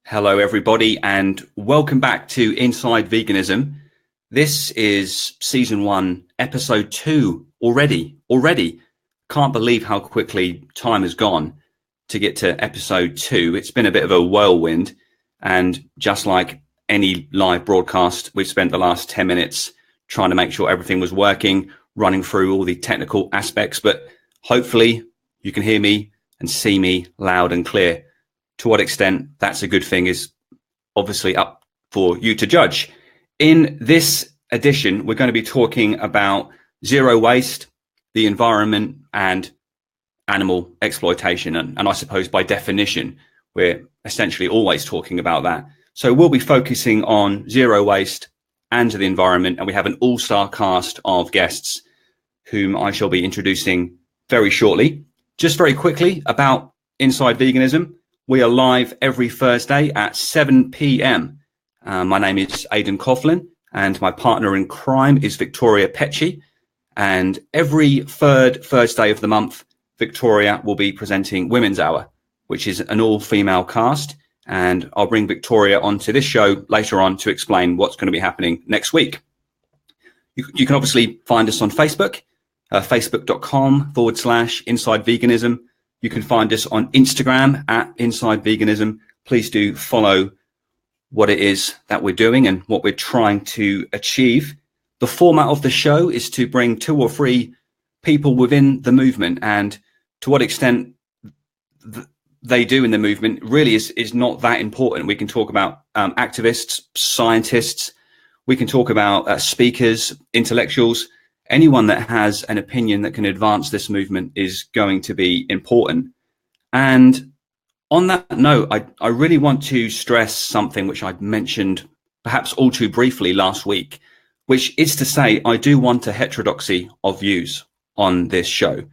Hello, everybody, and welcome back to Inside Veganism. This is season 1, episode 2 already. Can't believe how quickly time has gone to get to episode 2. It's been a bit of a whirlwind, and just like any live broadcast, we've spent the last 10 minutes trying to make sure everything was working, running through all the technical aspects, but hopefully you can hear me and see me loud and clear. To what extent that's a good thing is obviously up for you to judge. In this edition, we're going to be talking about zero waste, the environment, and animal exploitation. And I suppose by definition, we're essentially always talking about that. So we'll be focusing on zero waste and the environment. And we have an all-star cast of guests whom I shall be introducing very shortly. Just very quickly about Inside Veganism. We are live every Thursday at 7 p.m. My name is Aidan Coughlin, and my partner in crime is Victoria Pecci. And every third Thursday of the month, Victoria will be presenting Women's Hour, which is an all-female cast. And I'll bring Victoria onto this show later on to explain what's going to be happening next week. You can obviously find us on Facebook, facebook.com/Inside Veganism. You can find us on Instagram at Inside Veganism. Please do follow what it is that we're doing and what we're trying to achieve. The format of the show is to bring 2 or 3 people within the movement, and to what extent they do in the movement really is not that important. We can talk about activists, scientists. We can talk about speakers, intellectuals. Anyone that has an opinion that can advance this movement is going to be important. And on that note, I really want to stress something which I mentioned perhaps all too briefly last week, which is to say I do want a heterodoxy of views on this show.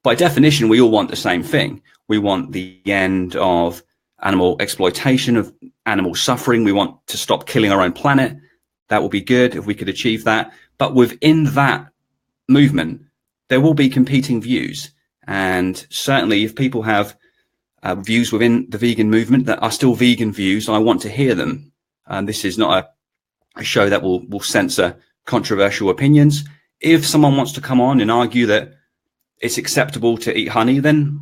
By definition, we all want the same thing. We want the end of animal exploitation, of animal suffering. We want to stop killing our own planet. That would be good if we could achieve that. But within that movement, there will be competing views. And certainly if people have views within the vegan movement that are still vegan views, I want to hear them. This is not a show that will censor controversial opinions. If someone wants to come on and argue that it's acceptable to eat honey, then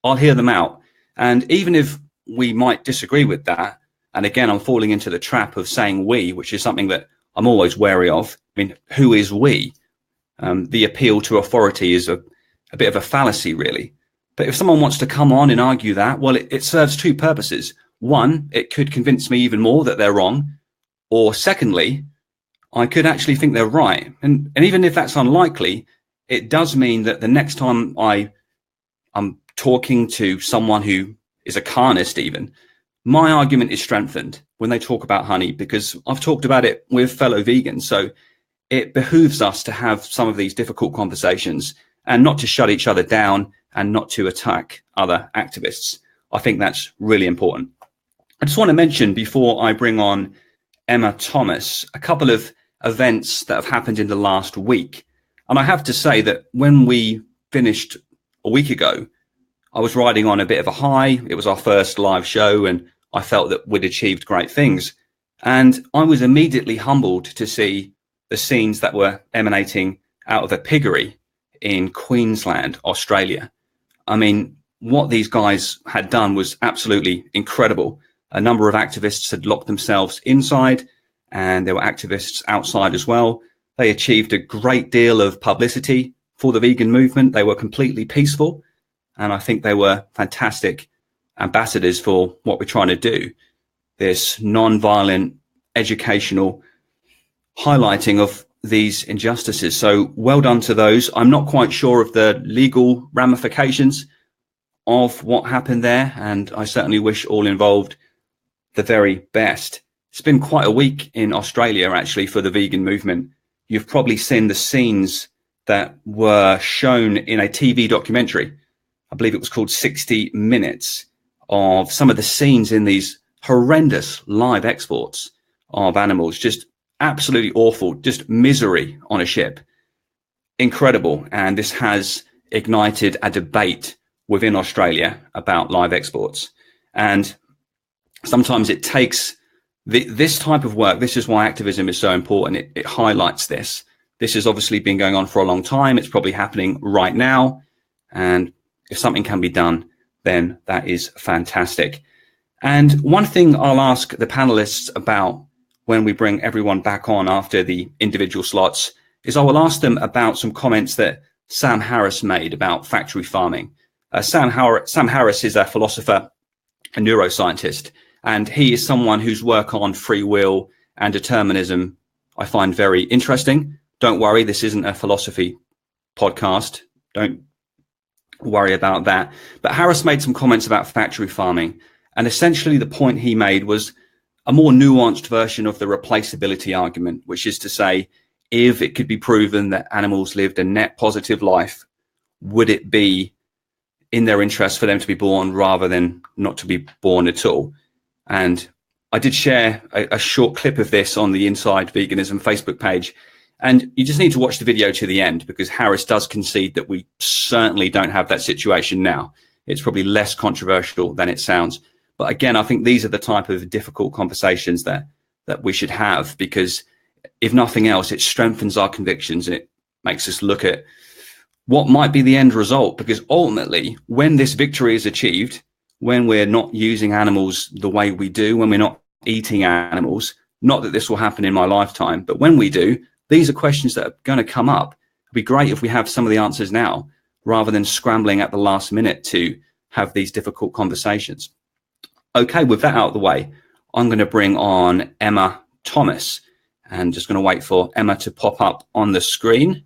I'll hear them out. And even if we might disagree with that, and again, I'm falling into the trap of saying we, which is something that I'm always wary of. I mean, who is we? The appeal to authority is a bit of a fallacy, really. But if someone wants to come on and argue that, well, it serves 2 purposes. One, it could convince me even more that they're wrong. Or secondly, I could actually think they're right. And even if that's unlikely, it does mean that the next time I'm talking to someone who is a carnist even, my argument is strengthened when they talk about honey, because I've talked about it with fellow vegans. So it behooves us to have some of these difficult conversations and not to shut each other down and not to attack other activists. I think that's really important. I just want to mention, before I bring on Emma Thomas, a couple of events that have happened in the last week. And I have to say that when we finished a week ago, I was riding on a bit of a high. It was our first live show and I felt that we'd achieved great things. And I was immediately humbled to see the scenes that were emanating out of a piggery in Queensland, Australia. I mean, what these guys had done was absolutely incredible. A number of activists had locked themselves inside, and there were activists outside as well. They achieved a great deal of publicity for the vegan movement. They were completely peaceful, and I think they were fantastic ambassadors for what we're trying to do. This non-violent, educational highlighting of these injustices. So well done to those. I'm not quite sure of the legal ramifications of what happened there, and I certainly wish all involved the very best. It's been quite a week in Australia, actually, for the vegan movement. You've probably seen the scenes that were shown in a TV documentary. I believe it was called 60 Minutes, of some of the scenes in these horrendous live exports of animals. Just absolutely awful, just misery on a ship. Incredible. And this has ignited a debate within Australia about live exports. And sometimes it takes this type of work. This is why activism is so important. It highlights this. This has obviously been going on for a long time. It's probably happening right now. And if something can be done, then that is fantastic. And one thing I'll ask the panelists about when we bring everyone back on after the individual slots is I will ask them about some comments that Sam Harris made about factory farming. Sam Harris is a philosopher, a neuroscientist, and he is someone whose work on free will and determinism I find very interesting. Don't worry, this isn't a philosophy podcast. Don't worry about that. But Harris made some comments about factory farming, and essentially the point he made was a more nuanced version of the replaceability argument, which is to say, if it could be proven that animals lived a net positive life, would it be in their interest for them to be born rather than not to be born at all? And I did share a short clip of this on the Inside Veganism Facebook page. And you just need to watch the video to the end, because Harris does concede that we certainly don't have that situation now. It's probably less controversial than it sounds. But again, I think these are the type of difficult conversations that we should have, because if nothing else, it strengthens our convictions and it makes us look at what might be the end result. Because ultimately, when this victory is achieved, when we're not using animals the way we do, when we're not eating animals, not that this will happen in my lifetime, but when we do, these are questions that are going to come up. It'd be great if we have some of the answers now, rather than scrambling at the last minute to have these difficult conversations. Okay, with that out of the way, I'm going to bring on Emma Thomas, and just going to wait for Emma to pop up on the screen.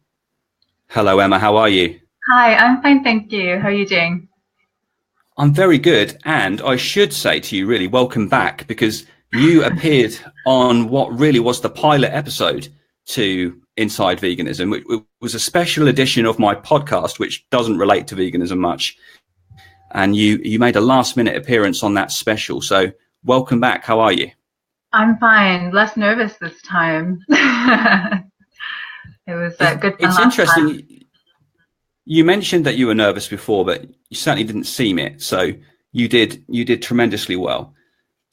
Hello, Emma. How are you? Hi, I'm fine, thank you. How are you doing? I'm very good. And I should say to you, really, welcome back, because you appeared on what really was the pilot episode to Inside Veganism. It was a special edition of my podcast, which doesn't relate to veganism much. And you made a last minute appearance on that special. So welcome back. How are you? I'm fine. Less nervous this time. It was good fun. It's interesting. You mentioned that you were nervous before, but you certainly didn't seem it. So you did tremendously well.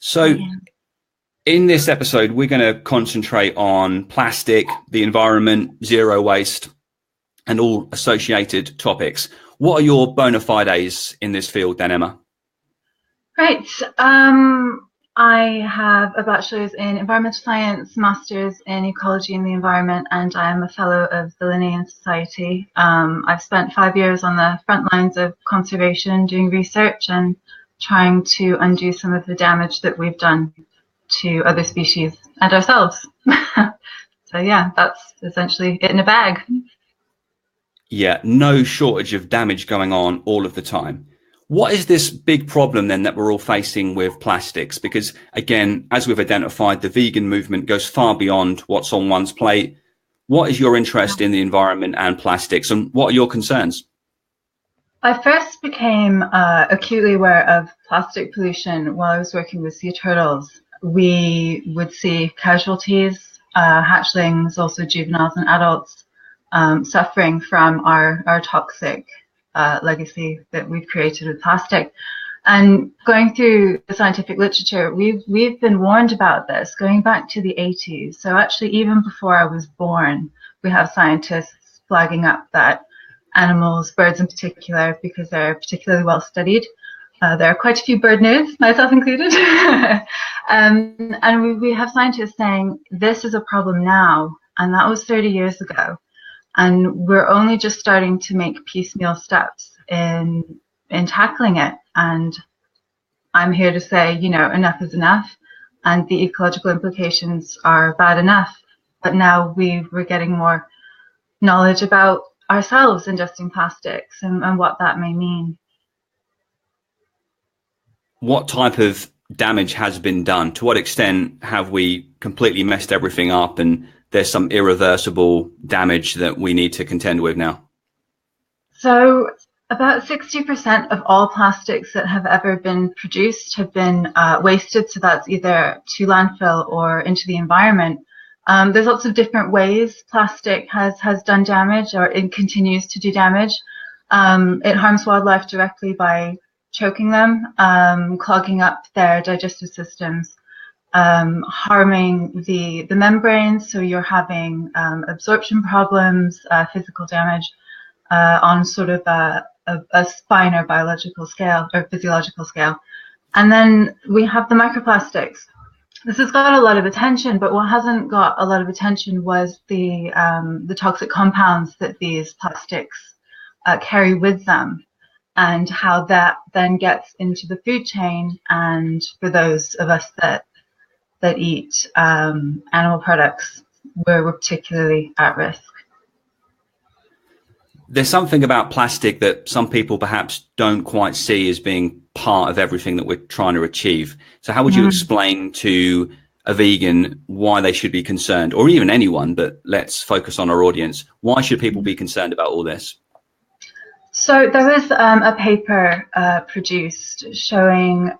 So yeah. In this episode, we're going to concentrate on plastic, the environment, zero waste, and all associated topics. What are your bona fides in this field then, Emma? Right. I have a bachelor's in environmental science, master's in ecology and the environment, and I am a fellow of the Linnean Society. I've spent 5 years on the front lines of conservation, doing research and trying to undo some of the damage that we've done to other species and ourselves. So yeah, that's essentially it in a bag. Yeah, no shortage of damage going on all of the time. What is this big problem then that we're all facing with plastics? Because again, as we've identified, the vegan movement goes far beyond what's on one's plate. What is your interest in the environment and plastics, and what are your concerns? I first became acutely aware of plastic pollution while I was working with sea turtles. We would see casualties, hatchlings, also juveniles and adults, suffering from our toxic legacy that we've created with plastic. And going through the scientific literature, we've been warned about this going back to the 80s. So actually, even before I was born, we have scientists flagging up that animals, birds in particular, because they're particularly well studied. There are quite a few bird nerds, myself included. And we have scientists saying this is a problem now, and that was 30 years ago. And we're only just starting to make piecemeal steps in tackling it. And I'm here to say, enough is enough, and the ecological implications are bad enough. But now we're getting more knowledge about ourselves ingesting plastics and what that may mean. What type of damage has been done? To what extent have we completely messed everything up and there's some irreversible damage that we need to contend with now? So about 60% of all plastics that have ever been produced have been wasted. So that's either to landfill or into the environment. There's lots of different ways plastic has done damage, or it continues to do damage. It harms wildlife directly by choking them, clogging up their digestive systems, harming the membranes. So you're having absorption problems, physical damage on sort of a finer biological scale or physiological scale. And then we have the microplastics. This has got a lot of attention, but what hasn't got a lot of attention was the toxic compounds that these plastics carry with them, and how that then gets into the food chain. And for those of us that eat animal products, we're particularly at risk. There's something about plastic that some people perhaps don't quite see as being part of everything that we're trying to achieve. So how would you explain to a vegan why they should be concerned, or even anyone, but let's focus on our audience? Why should people be concerned about all this? So there was a paper produced showing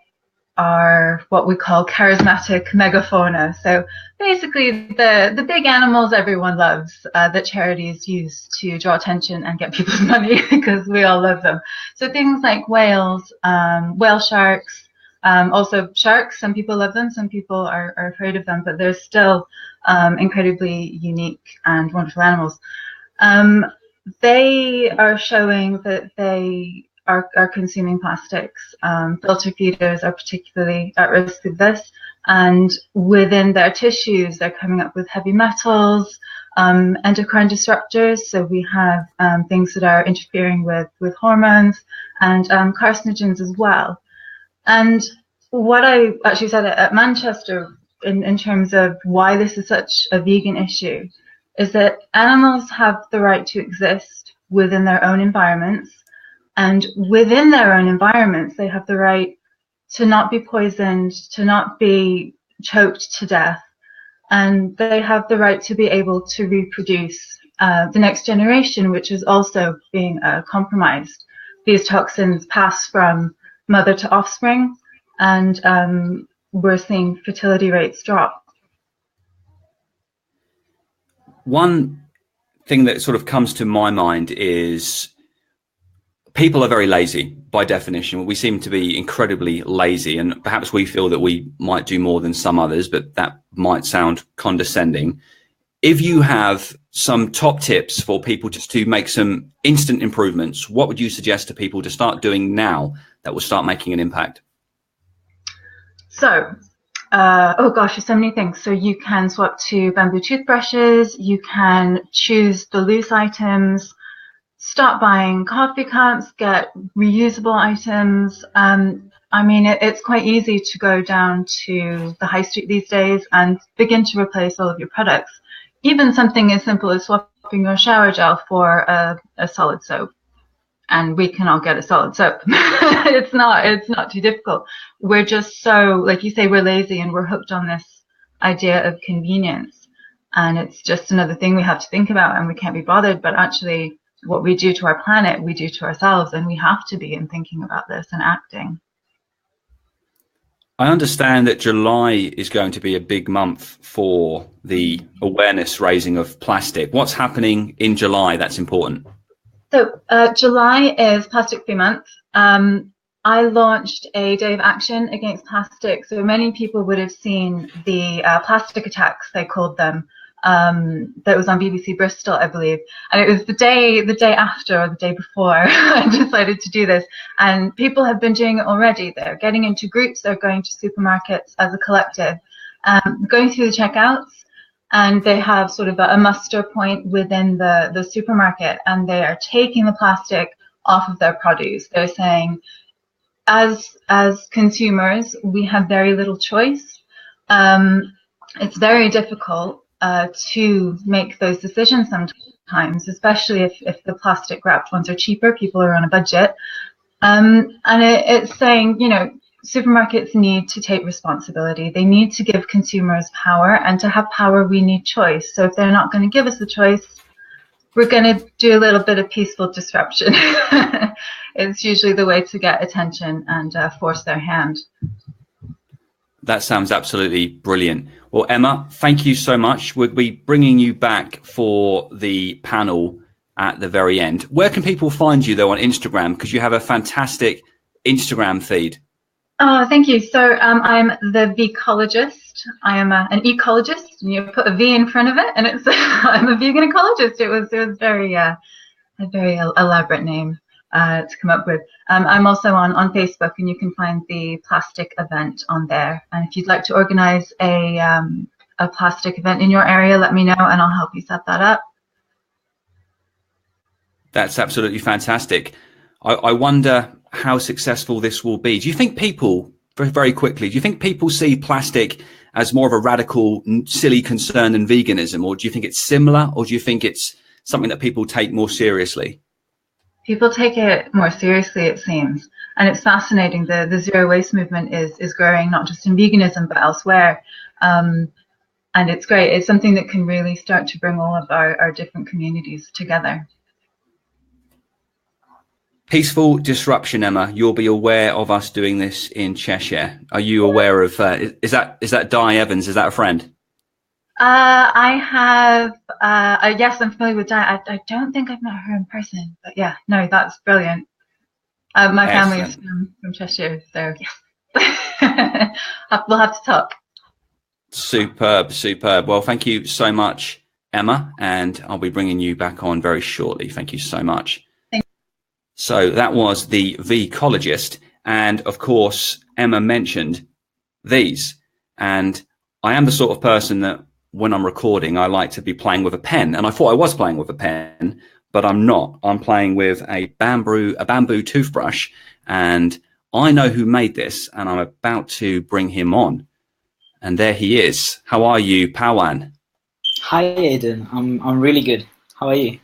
our what we call charismatic megafauna. So basically the big animals everyone loves, that charities use to draw attention and get people's money because we all love them. So things like whales, whale sharks, also sharks. Some people love them, some people are afraid of them, but they're still incredibly unique and wonderful animals. They are showing that they are consuming plastics. Filter feeders are particularly at risk of this, and within their tissues they're coming up with heavy metals, endocrine disruptors. So we have things that are interfering with hormones, and carcinogens as well. And what I actually said at Manchester in terms of why this is such a vegan issue is that animals have the right to exist within their own environments. And within their own environments, they have the right to not be poisoned, to not be choked to death. And they have the right to be able to reproduce the next generation, which is also being compromised. These toxins pass from mother to offspring, and we're seeing fertility rates drop. One thing that sort of comes to my mind is people are very lazy by definition. We seem to be incredibly lazy, and perhaps we feel that we might do more than some others, but that might sound condescending. If you have some top tips for people just to make some instant improvements, what would you suggest to people to start doing now that will start making an impact? So, oh gosh, there's so many things. So you can swap to bamboo toothbrushes, you can choose the loose items, start buying coffee cups, get reusable items. I mean, it's quite easy to go down to the high street these days and begin to replace all of your products. Even something as simple as swapping your shower gel for a solid soap. And we can all get a solid soap. It's not too difficult. We're just so, like you say, we're lazy and we're hooked on this idea of convenience. And it's just another thing we have to think about, and we can't be bothered. But actually, what we do to our planet, we do to ourselves, and we have to begin thinking about this and acting. I understand that July is going to be a big month for the awareness raising of plastic. What's happening in July that's important? So July is Plastic Free Month. I launched a day of action against plastic. So many people would have seen the plastic attacks, they called them, that was on BBC Bristol, I believe. And it was the day after or the day before I decided to do this. And people have been doing it already. They're getting into groups, they're going to supermarkets as a collective, going through the checkouts. And they have sort of a muster point within the supermarket, and they are taking the plastic off of their produce. They're saying, as consumers, we have very little choice. It's very difficult to make those decisions sometimes, especially if the plastic wrapped ones are cheaper. People are on a budget. And it's saying, you know, supermarkets need to take responsibility. They need to give consumers power, and to have power, we need choice. So if they're not going to give us the choice, we're going to do a little bit of peaceful disruption. It's usually the way to get attention and force their hand. That sounds absolutely brilliant. Well, Emma, thank you so much. We'll be bringing you back for the panel at the very end. Where can people find you, though, on Instagram? Because you have a fantastic Instagram feed? Oh, thank you. So I'm the Vecologist. I am an ecologist, and you put a V in front of it, and it's I'm a vegan ecologist. It was very a very elaborate name to come up with. I'm also on Facebook, and you can find the plastic event on there. And if you'd like to organize a plastic event in your area, let me know, and I'll help you set that up. That's absolutely fantastic. I wonder how successful this will be. Do you think people, very quickly, do you think people see plastic as more of a radical, silly concern than veganism? Or do you think it's similar? Or do you think it's something that people take more seriously? People take it more seriously, it seems. And it's fascinating. The zero waste movement is growing, not just in veganism, but elsewhere. And it's great. It's something that can really start to bring all of our different communities together. Peaceful disruption, Emma. You'll be aware of us doing this in Cheshire. Are you aware of? Is that Di Evans? Is that a friend? I have. Yes, I'm familiar with Di. I don't think I've met her in person, but yeah, no, that's brilliant. My family is from Cheshire, so yes, we'll have to talk. Superb, superb. Well, thank you so much, Emma, and I'll be bringing you back on very shortly. Thank you so much. So that was the Vecologist, and of course Emma mentioned these, and I am the sort of person that when I'm recording I like to be playing with a pen, and I thought I was playing with a pen, but I'm not. I'm playing with a bamboo toothbrush, and I know who made this, and I'm about to bring him on, and there he is. How are you, Pawan? Hi Aidan, I'm really good. How are you?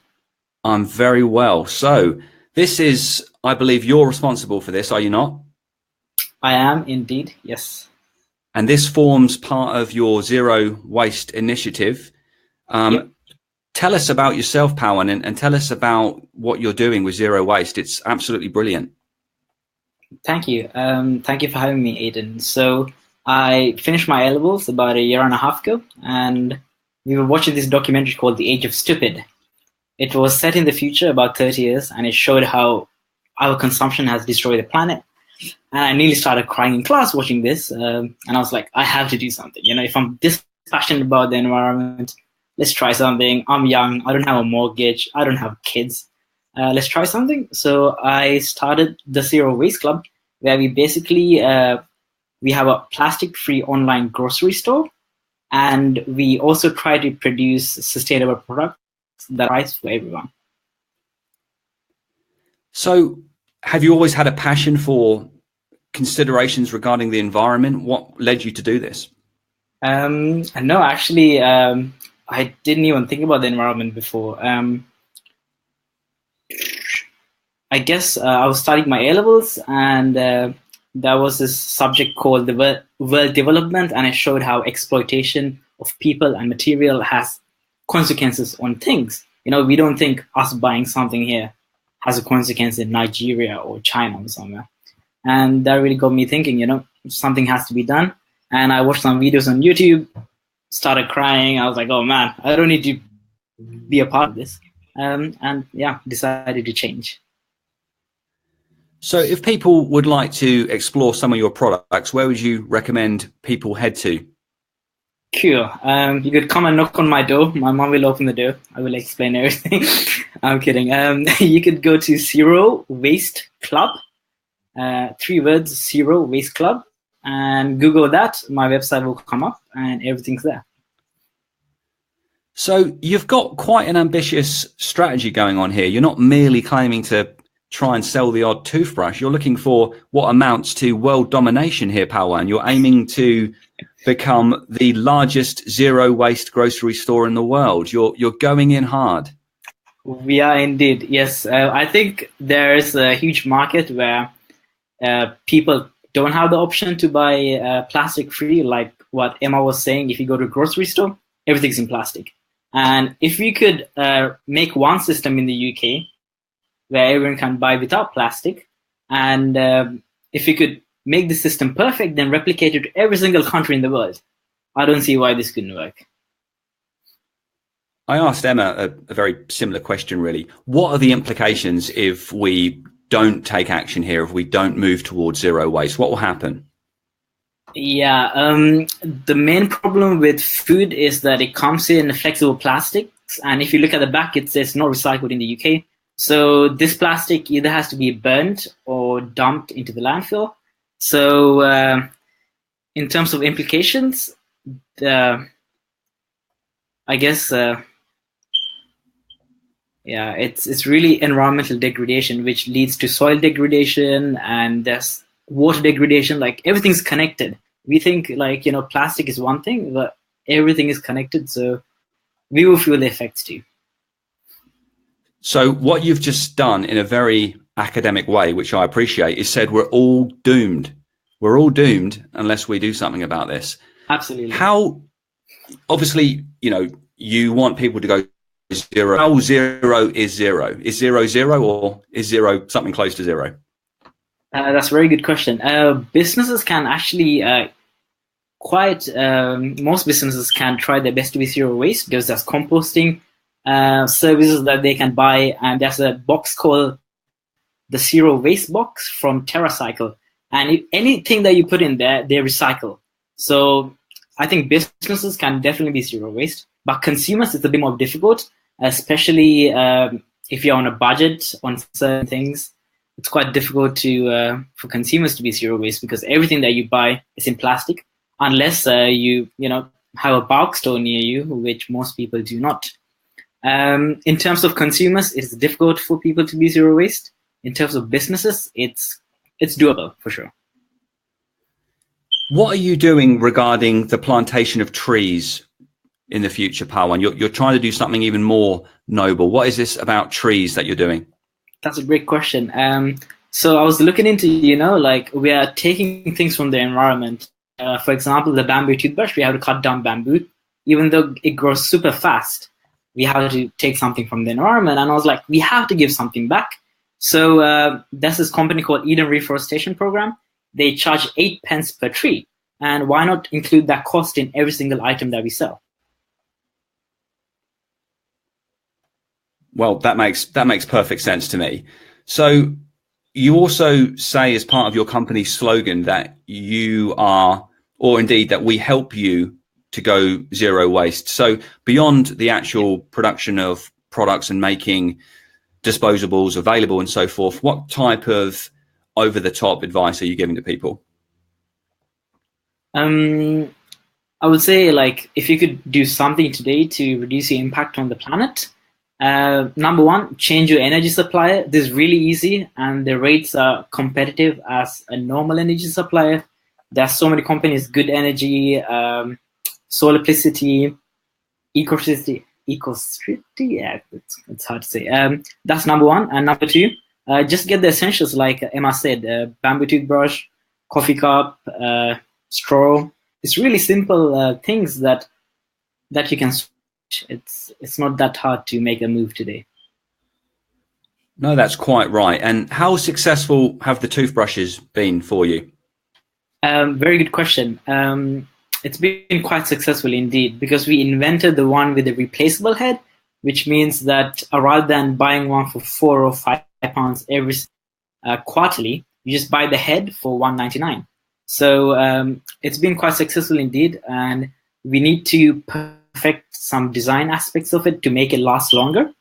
I'm very well. So this is, I believe you're responsible for this, are you not? I am indeed, yes. And this forms part of your zero waste initiative. Yep. Tell us about yourself, Pawan, and tell us about what you're doing with zero waste. It's absolutely brilliant. Thank you. Thank you for having me, Aidan. So I finished my A-levels about a year and a half ago, and we were watching this documentary called The Age of Stupid. It was set in the future, about 30 years, and it showed how our consumption has destroyed the planet. And I nearly started crying in class watching this, and I was like, I have to do something. You know, if I'm this passionate about the environment, let's try something. I'm young, I don't have a mortgage, I don't have kids. Let's try something. So I started the Zero Waste Club, where we basically, we have a plastic-free online grocery store, and we also try to produce sustainable products that are for everyone. So have you always had a passion for considerations regarding the environment? What led you to do this? No, actually, I didn't even think about the environment before. I guess I was studying my A-levels, and there was this subject called the world development, and it showed how exploitation of people and material has consequences on things. You know, we don't think us buying something here has a consequence in Nigeria or China or somewhere. And that really got me thinking, you know, something has to be done. And I watched some videos on YouTube, started crying. I was like, oh man, I don't need to be a part of this. And yeah, decided to change. So if people would like to explore some of your products, where would you recommend people head to? Cool. You could come and knock on my door. My mom will open the door. I will explain everything. I'm kidding. You could go to Zero Waste Club. 3 words, Zero Waste Club. And Google that. My website will come up and everything's there. So you've got quite an ambitious strategy going on here. You're not merely claiming to try and sell the odd toothbrush. You're looking for what amounts to world domination here, Pawan. You're aiming to become the largest zero waste grocery store in the world. You're going in hard. We are indeed, yes. I think there's a huge market where people don't have the option to buy plastic free, like what Emma was saying. If you go to a grocery store, everything's in plastic. And if we could make one system in the UK where everyone can buy without plastic, and if we could make the system perfect, then replicate it to every single country in the world, I don't see why this couldn't work. I asked Emma a very similar question, really. What are the implications if we don't take action here, if we don't move towards zero waste? What will happen? Yeah, the main problem with food is that it comes in flexible plastics, and if you look at the back, it says not recycled in the UK. So this plastic either has to be burnt or dumped into the landfill. So in terms of implications, I guess, yeah, it's really environmental degradation, which leads to soil degradation, and there's water degradation. Like, everything's connected. We think, like, you know, plastic is one thing, but everything is connected. So we will feel the effects too. So what you've just done in a very academic way, which I appreciate, is said we're all doomed. We're all doomed unless we do something about this. Absolutely. How, obviously, you know, you want people to go zero. How zero is zero? Is zero zero, or is zero something close to zero? That's a very good question. Businesses can actually most businesses can try their best to be zero waste, because there's composting services that they can buy, and there's a box called the Zero Waste Box from TerraCycle, and anything that you put in there, they recycle. So I think businesses can definitely be zero waste, but consumers, it's a bit more difficult, especially if you're on a budget on certain things. It's quite difficult to for consumers to be zero waste, because everything that you buy is in plastic, unless you have a bulk store near you, which most people do not. In terms of consumers, it's difficult for people to be zero waste. In terms of businesses, it's doable for sure. What are you doing regarding the plantation of trees in the future, Pawan? You're trying to do something even more noble. What is this about trees that you're doing? That's a great question. So I was looking into, like, we are taking things from the environment. For example, the bamboo toothbrush, we have to cut down bamboo. Even though it grows super fast, we have to take something from the environment. And I was like, we have to give something back. So there's this company called Eden Reforestation Program. They charge 8 pence per tree. And why not include that cost in every single item that we sell? Well, that makes perfect sense to me. So you also say, as part of your company's slogan, that you are, or indeed that we help you to go zero waste. So beyond the actual production of products and making disposables available and so forth, what type of over-the-top advice are you giving to people? I would say, like, if you could do something today to reduce your impact on the planet, number one, change your energy supplier. This is really easy, and the rates are competitive as a normal energy supplier. There are so many companies: Good Energy, Solarplicity, Ecocity. Yeah, it's hard to say. That's number one. And number two, just get the essentials, like Emma said: bamboo toothbrush, coffee cup, straw. It's really simple things that you can switch. It's not that hard to make a move today. No, that's quite right. And how successful have the toothbrushes been for you? Very good question. It's been quite successful indeed, because we invented the one with the replaceable head, which means that rather than buying one for £4 or £5 every quarterly, you just buy the head for £1.99. So it's been quite successful indeed, and we need to perfect some design aspects of it to make it last longer.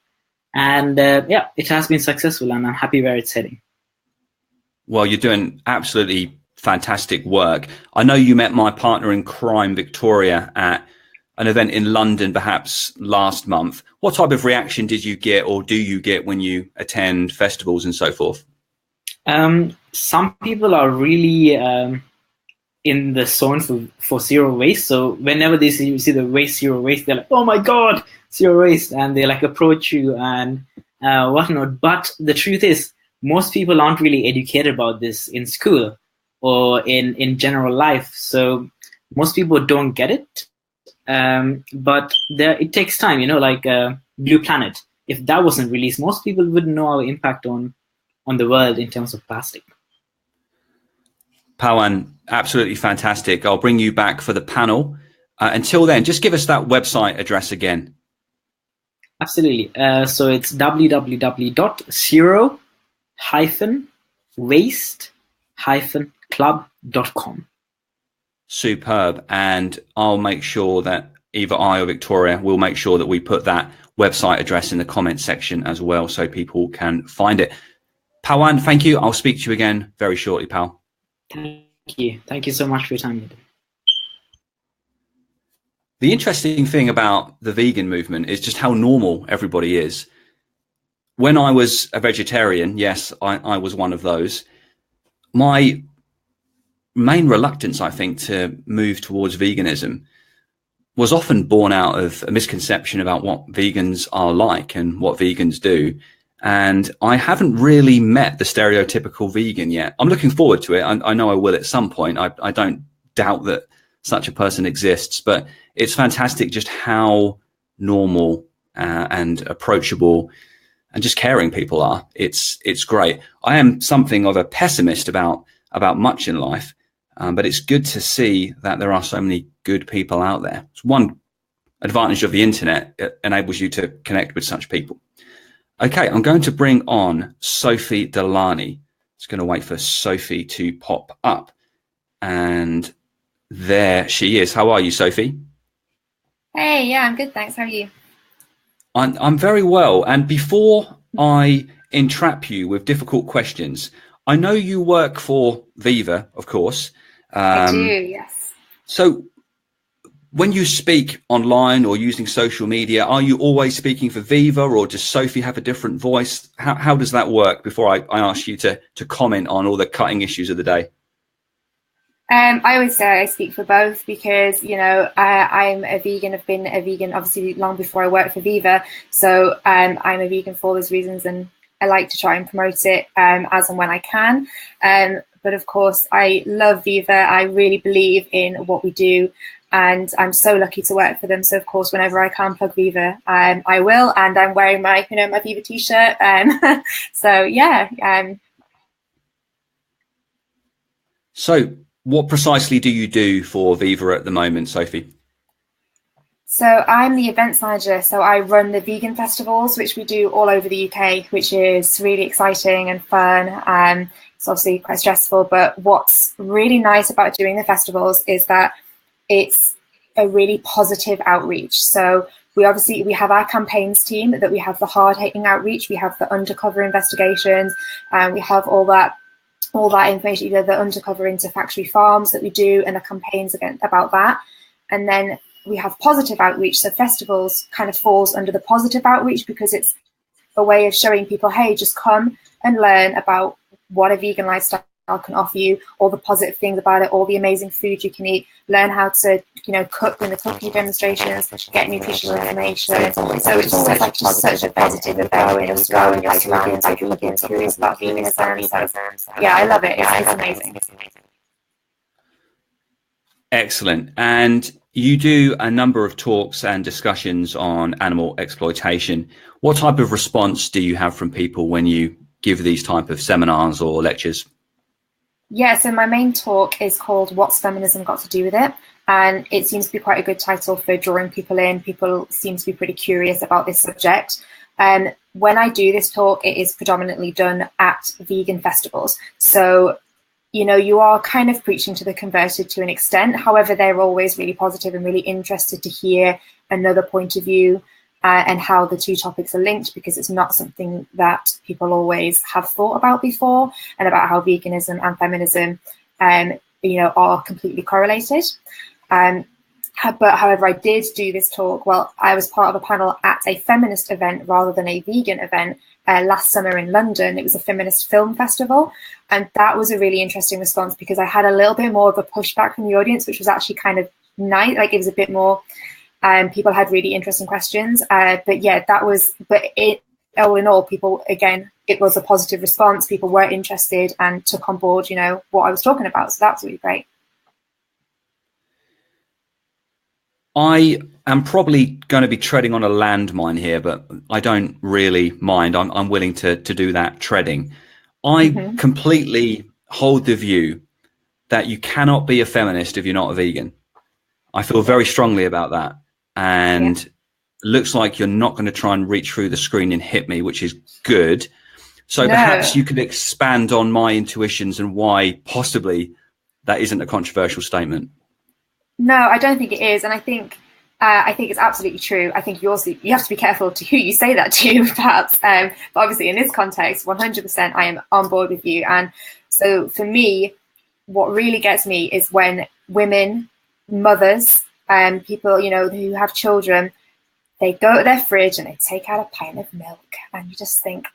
And yeah, it has been successful, and I'm happy where it's heading. Well, you're doing absolutely fantastic work. I know you met my partner in crime, Victoria, at an event in London, perhaps last month. What type of reaction did you get, or do you get, when you attend festivals and so forth? Some people are really in the zone for zero waste. So whenever they see the zero waste, they're like, oh my God, zero waste. And they like approach you and whatnot. But the truth is, most people aren't really educated about this in school or in general life. So most people don't get it. But it takes time, like Blue Planet. If that wasn't released, most people wouldn't know our impact on the world in terms of plastic. Pawan, absolutely fantastic. I'll bring you back for the panel. Until then, just give us that website address again. Absolutely. So it's www.zero waste-club.com. Superb. And I'll make sure that either I or Victoria will make sure that we put that website address in the comment section as well, so people can find it. Pawan, thank you. I'll speak to you again very shortly, pal. Thank you. Thank you so much for your time. The interesting thing about the vegan movement is just how normal everybody is. When I was a vegetarian, yes, I was one of those. My main reluctance, I think, to move towards veganism was often born out of a misconception about what vegans are like and what vegans do. And I haven't really met the stereotypical vegan yet. I'm looking forward to it. I know I will at some point. I don't doubt that such a person exists, but it's fantastic just how normal and approachable and just caring people are. It's great. I am something of a pessimist about much in life, but it's good to see that there are so many good people out there. It's one advantage of the internet. It enables you to connect with such people. Okay, I'm going to bring on Sophie Delaney. Just going to wait for Sophie to pop up. And there she is. How are you, Sophie? Hey, yeah, I'm good, thanks. How are you? I'm very well. And before I entrap you with difficult questions, I know you work for Viva, of course. I do, yes. So when you speak online or using social media, are you always speaking for Viva, or does Sophie have a different voice? How does that work before I ask you to comment on all the cutting issues of the day? I always say I speak for both because, you know, I'm a vegan. I've been a vegan, obviously, long before I worked for Viva. So I'm a vegan for all those reasons, and I like to try and promote it as and when I can. But of course, I love Viva. I really believe in what we do, and I'm so lucky to work for them. So of course, whenever I can plug Viva, I will. And I'm wearing my, my Viva t-shirt. So yeah. So what precisely do you do for Viva at the moment, Sophie? So I'm the events manager. So I run the vegan festivals, which we do all over the UK, which is really exciting and fun. It's obviously quite stressful, but what's really nice about doing the festivals is that it's a really positive outreach. So we have our campaigns team, that we have the hard-hitting outreach, we have the undercover investigations, and we have all that information, either the undercover into factory farms that we do and the campaigns about that. And then we have positive outreach. So festivals kind of falls under the positive outreach because it's a way of showing people, hey, just come and learn about what a vegan lifestyle can offer you, all the positive things about it, all the amazing food you can eat, learn how to, cook in the cooking demonstrations, get nutritional information. So it's always like just such a positive event, and just go and you're surrounded by people being curious about veganism. So yeah, I love it. It's amazing. Excellent. And you do a number of talks and discussions on animal exploitation. What type of response do you have from people when you give these type of seminars or lectures? Yeah, so my main talk is called What's Feminism Got to Do with It? And it seems to be quite a good title for drawing people in. People seem to be pretty curious about this subject. And when I do this talk, it is predominantly done at vegan festivals. So, you are kind of preaching to the converted to an extent. However, they're always really positive and really interested to hear another point of view and how the two topics are linked, because it's not something that people always have thought about before, and about how veganism and feminism, are completely correlated. But however, I did do this talk. Well, I was part of a panel at a feminist event rather than a vegan event last summer in London. It was a feminist film festival. And that was a really interesting response because I had a little bit more of a pushback from the audience, which was actually kind of nice. Like, it was a bit more, people had really interesting questions. But yeah, all in all, people, again, it was a positive response. People were interested and took on board, what I was talking about. So that's really great. I am probably going to be treading on a landmine here, but I don't really mind. I'm willing to do that treading. I completely hold the view that you cannot be a feminist if you're not a vegan. I feel very strongly about that. And looks like you're not going to try and reach through the screen and hit me, which is good. So perhaps you could expand on my intuitions and why possibly that isn't a controversial statement. No, I don't think it is, and I think it's absolutely true. I think you have to be careful to who you say that to, perhaps. But obviously, in this context, 100%, I am on board with you. And so, for me, what really gets me is when women, mothers, people who have children, they go to their fridge and they take out a pint of milk, and you just think,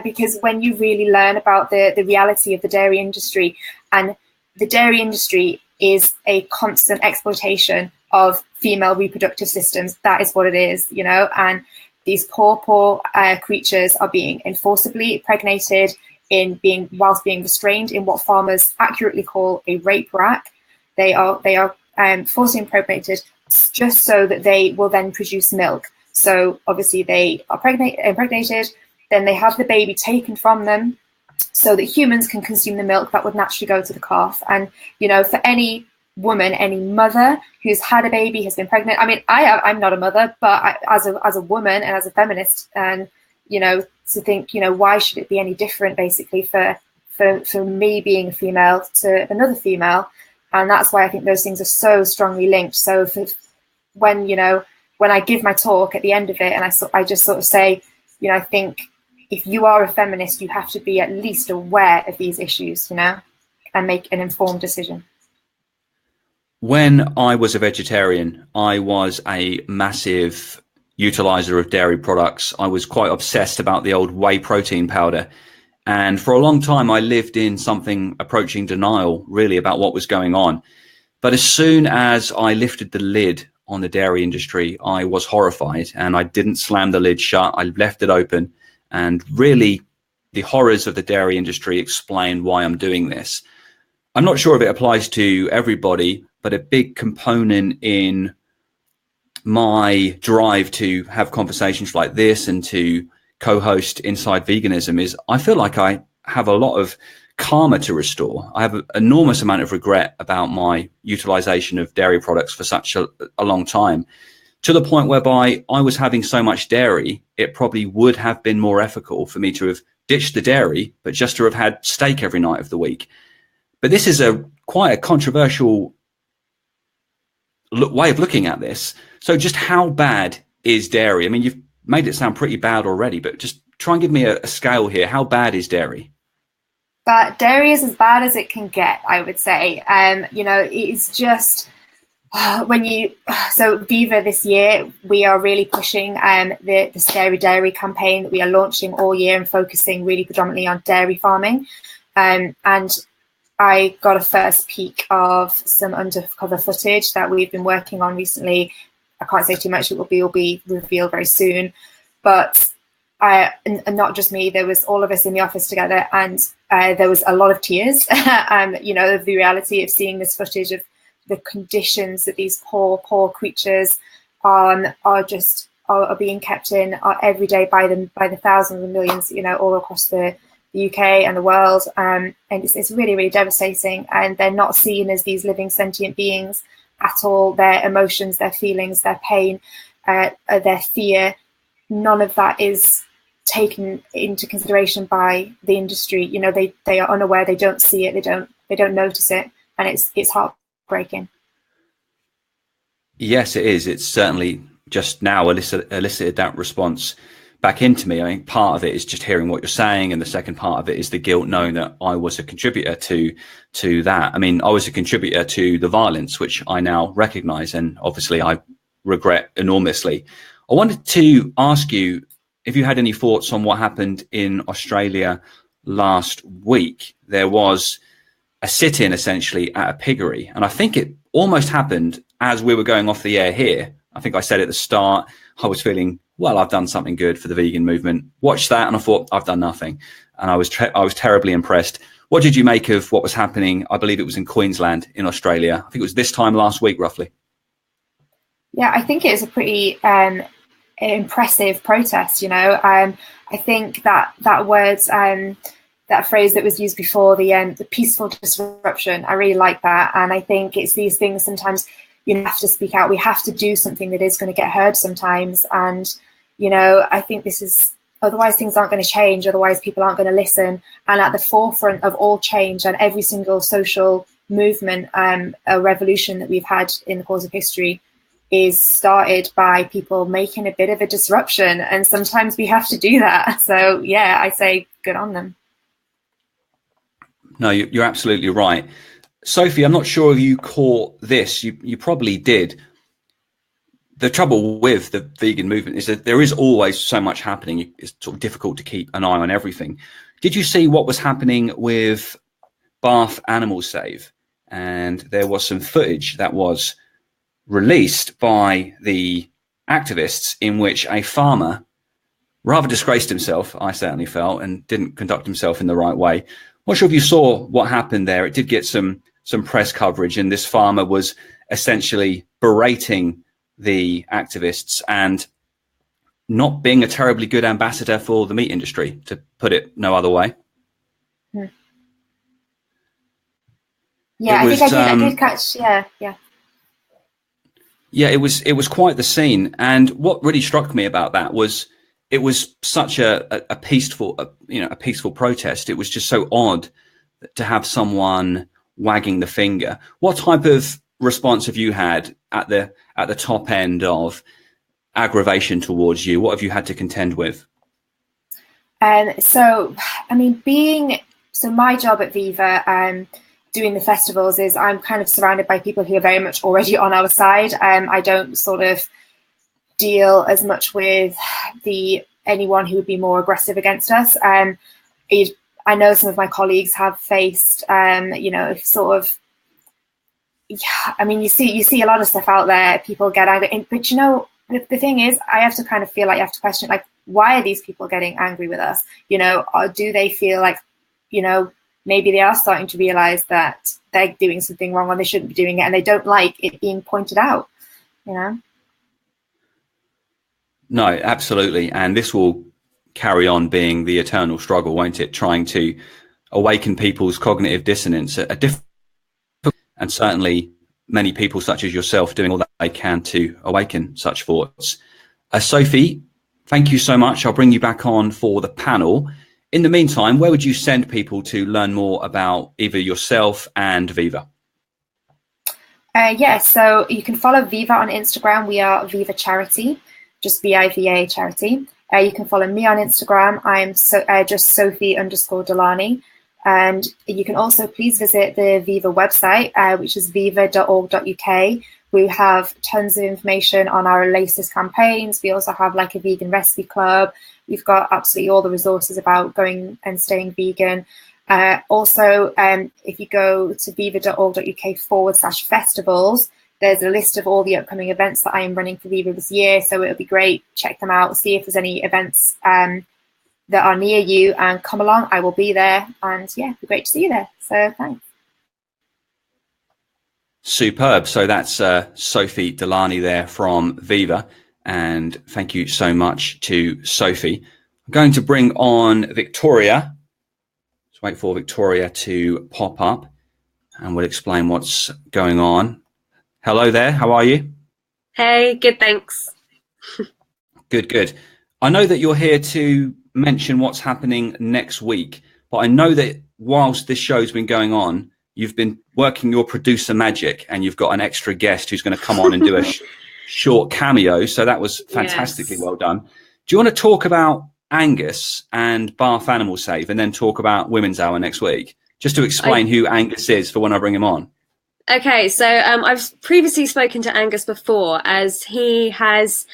because when you really learn about the reality of the dairy industry, and the dairy industry is a constant exploitation of female reproductive systems. That is what it is, and these poor creatures are being enforcibly impregnated whilst being restrained in what farmers accurately call a rape rack. They are forcibly impregnated just so that they will then produce milk. So obviously they are impregnated, then they have the baby taken from them so that humans can consume the milk that would naturally go to the calf. And, for any woman, any mother who's had a baby, has been pregnant. I mean, I'm not a mother, but as a woman and as a feminist, and, to think, why should it be any different basically for me being a female to another female? And that's why I think those things are so strongly linked. So when I give my talk at the end of it, and I just sort of say, I think if you are a feminist, you have to be at least aware of these issues, and make an informed decision. When I was a vegetarian, I was a massive utilizer of dairy products. I was quite obsessed about the old whey protein powder. And for a long time, I lived in something approaching denial, really, about what was going on. But as soon as I lifted the lid on the dairy industry, I was horrified, and I didn't slam the lid shut. I left it open. And really, the horrors of the dairy industry explain why I'm doing this. I'm not sure if it applies to everybody, but a big component in my drive to have conversations like this and to co-host Inside Veganism is I feel like I have a lot of karma to restore. I have an enormous amount of regret about my utilization of dairy products for such a long time, to the point whereby I was having so much dairy, it probably would have been more ethical for me to have ditched the dairy, but just to have had steak every night of the week. But this is quite a controversial way of looking at this. So just how bad is dairy? I mean, you've made it sound pretty bad already, but just try and give me a scale here. How bad is dairy? But dairy is as bad as it can get, I would say. It's just so Viva this year, we are really pushing the Scary Dairy campaign that we are launching all year and focusing really predominantly on dairy farming. And I got a first peek of some undercover footage that we've been working on recently. I can't say too much, it will be revealed very soon. But and not just me, there was all of us in the office together, and there was a lot of tears, the reality of seeing this footage of the conditions that these poor creatures are being kept in every day by the thousands and millions, all across the UK and the world. And it's really, really devastating. And they're not seen as these living sentient beings at all. Their emotions, their feelings, their pain, their fear, none of that is taken into consideration by the industry. They are unaware, they don't see it, they don't notice it, and it's heartbreaking. Yes, it is. It's certainly just now elicited that response back into me. I mean, part of it is just hearing what you're saying, and the second part of it is the guilt knowing that I was a contributor to that. I mean, I was a contributor to the violence, which I now recognize, and obviously I regret enormously. I wanted to ask you if you had any thoughts on what happened in Australia last week. There was a sit-in essentially at a piggery, and I think it almost happened as we were going off the air here. I think I said at the start, I was feeling, well, I've done something good for the vegan movement. Watched that and I thought, I've done nothing. And I was terribly impressed. What did you make of what was happening? I believe it was in Queensland in Australia. I think it was this time last week, roughly. Yeah, I think it was a pretty impressive protest, I think that word, that phrase that was used before, the peaceful disruption, I really like that. And I think it's these things sometimes you have to speak out. We have to do something that is going to get heard sometimes. And, I think this is otherwise things aren't going to change, otherwise people aren't going to listen. And at the forefront of all change and every single social movement, a revolution that we've had in the course of history is started by people making a bit of a disruption, and sometimes we have to do that. So yeah, I say good on them. No, you're absolutely right. Sophie, I'm not sure if you caught this. You probably did. The trouble with the vegan movement is that there is always so much happening. It's sort of difficult to keep an eye on everything. Did you see what was happening with Bath Animal Save? And there was some footage that was released by the activists in which a farmer rather disgraced himself, I certainly felt, and didn't conduct himself in the right way. Not sure if you saw what happened there. It did get some press coverage, and this farmer was essentially berating the activists and not being a terribly good ambassador for the meat industry, to put it no other way. Yeah, I think I did catch. Yeah. Yeah, it was quite the scene, and what really struck me about that was it was such a peaceful, a peaceful protest. It was just so odd to have someone wagging the finger. What type of response have you had at the top end of aggravation towards you? What have you had to contend with? So, I mean, my job at Viva, doing the festivals, is I'm kind of surrounded by people who are very much already on our side. I don't sort of deal as much with anyone who would be more aggressive against us. I know some of my colleagues have faced, sort of. Yeah, I mean, you see a lot of stuff out there. People get angry, but the thing is, I have to kind of feel like you have to question, like, why are these people getting angry with us? Or do they feel like, maybe they are starting to realize that they're doing something wrong or they shouldn't be doing it, and they don't like it being pointed out. No, absolutely, and this will carry on being the eternal struggle, won't it? Trying to awaken people's cognitive dissonance at different. And certainly many people such as yourself doing all that they can to awaken such thoughts. Sophie, thank you so much. I'll bring you back on for the panel. In the meantime, where would you send people to learn more about either yourself and Viva? So you can follow Viva on Instagram. We are Viva Charity, just VIVA Charity. You can follow me on Instagram. I'm just Sophie_Delany. And you can also please visit the Viva website, which is viva.org.uk. We have tons of information on our latest campaigns. We also have like a vegan recipe club. We've got absolutely all the resources about going and staying vegan. Also, if you go to viva.org.uk/festivals, there's a list of all the upcoming events that I am running for Viva this year. So it'll be great. Check them out. See if there's any events that are near you, and come along. I will be there, and yeah, it'd be great to see you there. So thanks. Superb. So that's Sophie Delany there from Viva, and thank you so much to Sophie. I'm going to bring on Victoria. Let's wait for Victoria to pop up, and we'll explain what's going on. Hello there. How are you? Hey, good, thanks. Good. I know that you're here to mention what's happening next week, but I know that whilst this show's been going on, you've been working your producer magic, and you've got an extra guest who's going to come on and do a short cameo. So that was fantastically well done. Do you want to talk about Angus and Bath Animal Save, and then talk about Women's Hour next week, just to explain who Angus is for when I bring him on? Okay, so I've previously spoken to Angus before, as he has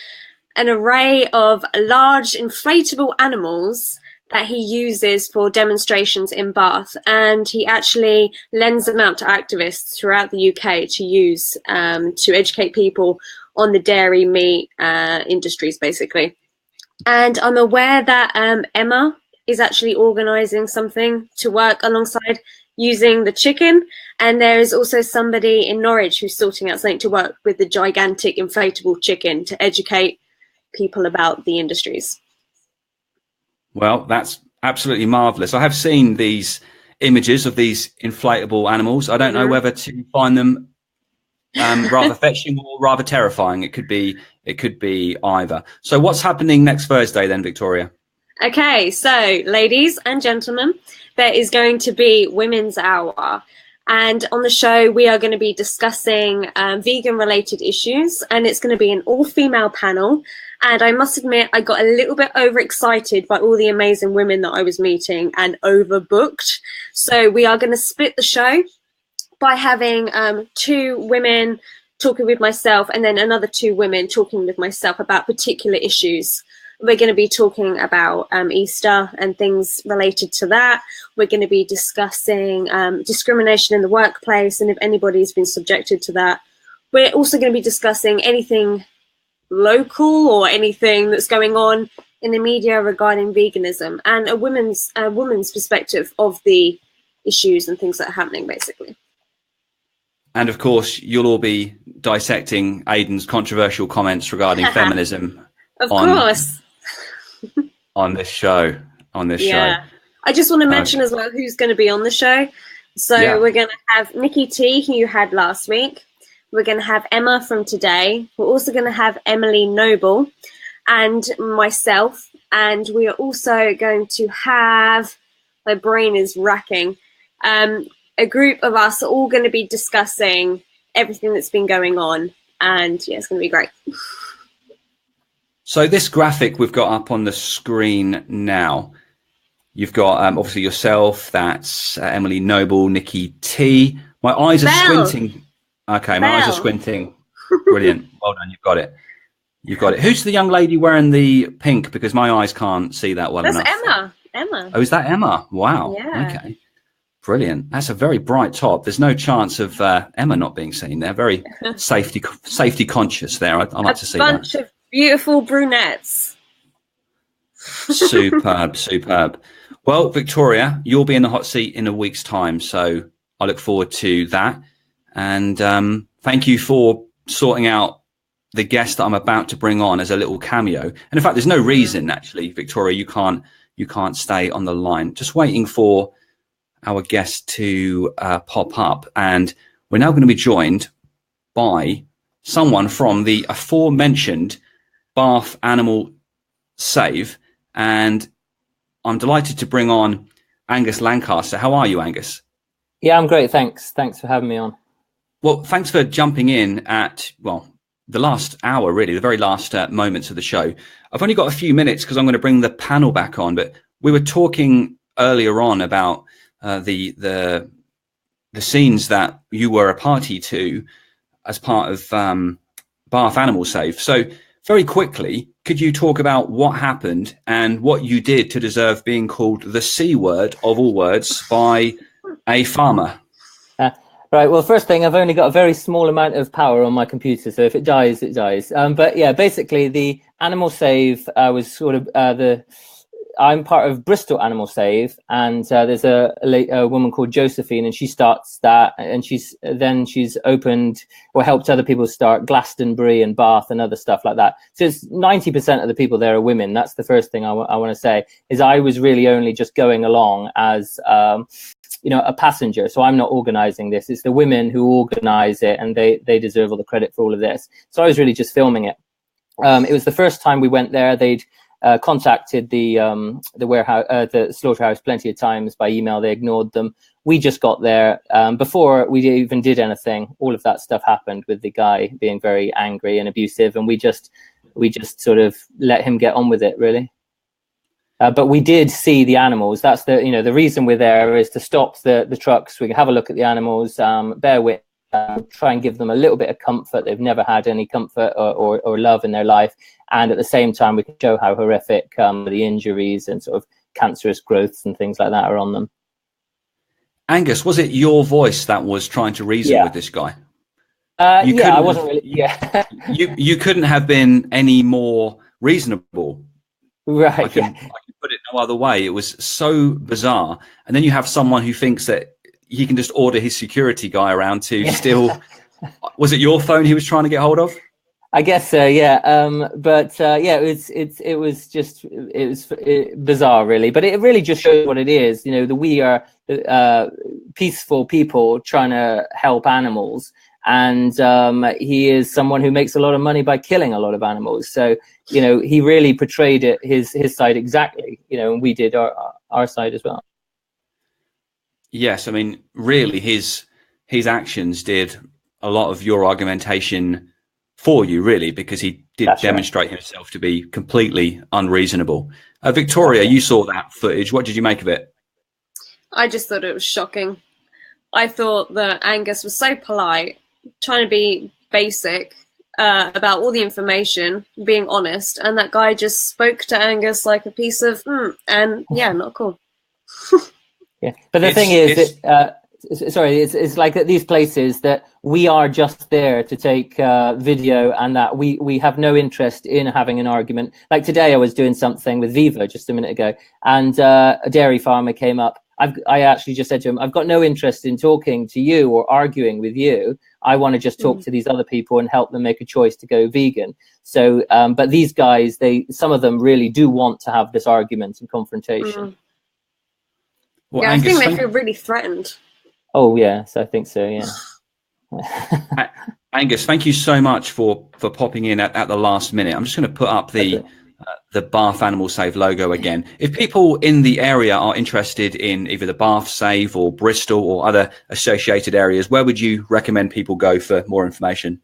an array of large inflatable animals that he uses for demonstrations in Bath, and he actually lends them out to activists throughout the UK to use to educate people on the dairy meat industries, basically. And I'm aware that Emma is actually organising something to work alongside using the chicken, and there is also somebody in Norwich who's sorting out something to work with the gigantic inflatable chicken to educate people about the industries. Well, that's absolutely marvellous. I have seen these images of these inflatable animals. I don't know whether to find them rather fetching or rather terrifying. It could be either. So what's happening next Thursday then, Victoria? Okay, so ladies and gentlemen, there is going to be Women's Hour. And on the show, we are going to be discussing vegan-related issues, and it's going to be an all-female panel. And I must admit, I got a little bit overexcited by all the amazing women that I was meeting and overbooked. So we are going to split the show by having 2 women talking with myself and then another 2 women talking with myself about particular issues. We're going to be talking about Easter and things related to that. We're going to be discussing discrimination in the workplace and if anybody's been subjected to that. We're also going to be discussing anything local or anything that's going on in the media regarding veganism and a woman's perspective of the issues and things that are happening, basically. And of course, you'll all be dissecting Aidan's controversial comments regarding feminism. Of course. On this show. Show. I just want to mention as well who's going to be on the show. So we're going to have Nikki T, who you had last week. We're going to have Emma from today. We're also going to have Emily Noble and myself. And we are also going to have, my brain is racking, a group of us all going to be discussing everything that's been going on. And yeah, it's going to be great. So this graphic we've got up on the screen now, you've got obviously yourself, that's Emily Noble, Nikki T. My eyes are squinting. Okay, my eyes are squinting. Brilliant. Well done, you've got it. You've got it. Who's the young lady wearing the pink? Because my eyes can't see that well enough. That's Emma. Oh, is that Emma? Wow. Yeah. Okay. Brilliant. That's a very bright top. There's no chance of Emma not being seen there. Very safety conscious there. I like to see that. A bunch of beautiful brunettes. Superb. Well, Victoria, you'll be in the hot seat in a week's time, so I look forward to that. And thank you for sorting out the guest that I'm about to bring on as a little cameo. And in fact, there's no reason actually, Victoria, you can't stay on the line. Just waiting for our guest to pop up, and we're now going to be joined by someone from the aforementioned Bath Animal Save, and I'm delighted to bring on Angus Lancaster. How are you, Angus? Yeah, I'm great. Thanks for having me on. Well, thanks for jumping in at, the last hour, really, the very last moments of the show. I've only got a few minutes because I'm going to bring the panel back on, but we were talking earlier on about the scenes that you were a party to as part of Bath Animal Save. So very quickly, could you talk about what happened and what you did to deserve being called the C word of all words by a farmer? Right. Well, first thing, I've only got a very small amount of power on my computer, so if it dies, it dies. But yeah, basically, the Animal Save was sort of I'm part of Bristol Animal Save, and there's a woman called Josephine, and she starts that, and she's opened or helped other people start Glastonbury and Bath and other stuff like that. So it's 90% of the people there are women. That's the first thing I want to say, is I was really only just going along as a passenger. So I'm not organizing this. It's the women who organize it, and they deserve all the credit for all of this. So I was really just filming it. It was the first time we went there. They'd contacted the warehouse, the slaughterhouse, plenty of times by email. They ignored them. We just got there before we even did anything. All of that stuff happened with the guy being very angry and abusive, and we just sort of let him get on with it, really. But we did see the animals. That's the reason we're there, is to stop the trucks. We can have a look at the animals, bear with, try and give them a little bit of comfort. They've never had any comfort or love in their life. And at the same time, we can show how horrific the injuries and sort of cancerous growths and things like that are on them. Angus, was it your voice that was trying to reason with this guy? I wasn't really. Yeah. you couldn't have been any more reasonable. Right. I can put it no other way. It was so bizarre. And then you have someone who thinks that he can just order his security guy around to steal. Was it your phone he was trying to get hold of? I guess so, yeah. It was bizarre, really. But it really just shows what it is. We are peaceful people trying to help animals, and he is someone who makes a lot of money by killing a lot of animals. So, you know, he really portrayed it, his side exactly, you know, and we did our side as well. Yes, I mean, really, his actions did a lot of your argumentation for you, really, because he did demonstrate himself to be completely unreasonable. Victoria, you saw that footage. What did you make of it? I just thought it was shocking. I thought that Angus was so polite, trying to be basic about all the information, being honest, and that guy just spoke to Angus like a piece of and yeah, not cool. Yeah, but the thing is, it's like at these places that we are just there to take video, and that we have no interest in having an argument. Like today, I was doing something with Viva just a minute ago, and a dairy farmer came up. I actually just said to him, I've got no interest in talking to you or arguing with you. I want to just talk to these other people and help them make a choice to go vegan. So, but these guys, some of them really do want to have this argument and confrontation. Well, yeah, Angus, I think they feel really threatened. Oh, yes, I think so, yeah. Angus, thank you so much for popping in at the last minute. I'm just going to put up the Bath Animal Save logo again. If people in the area are interested in either the Bath Save or Bristol or other associated areas, where would you recommend people go for more information?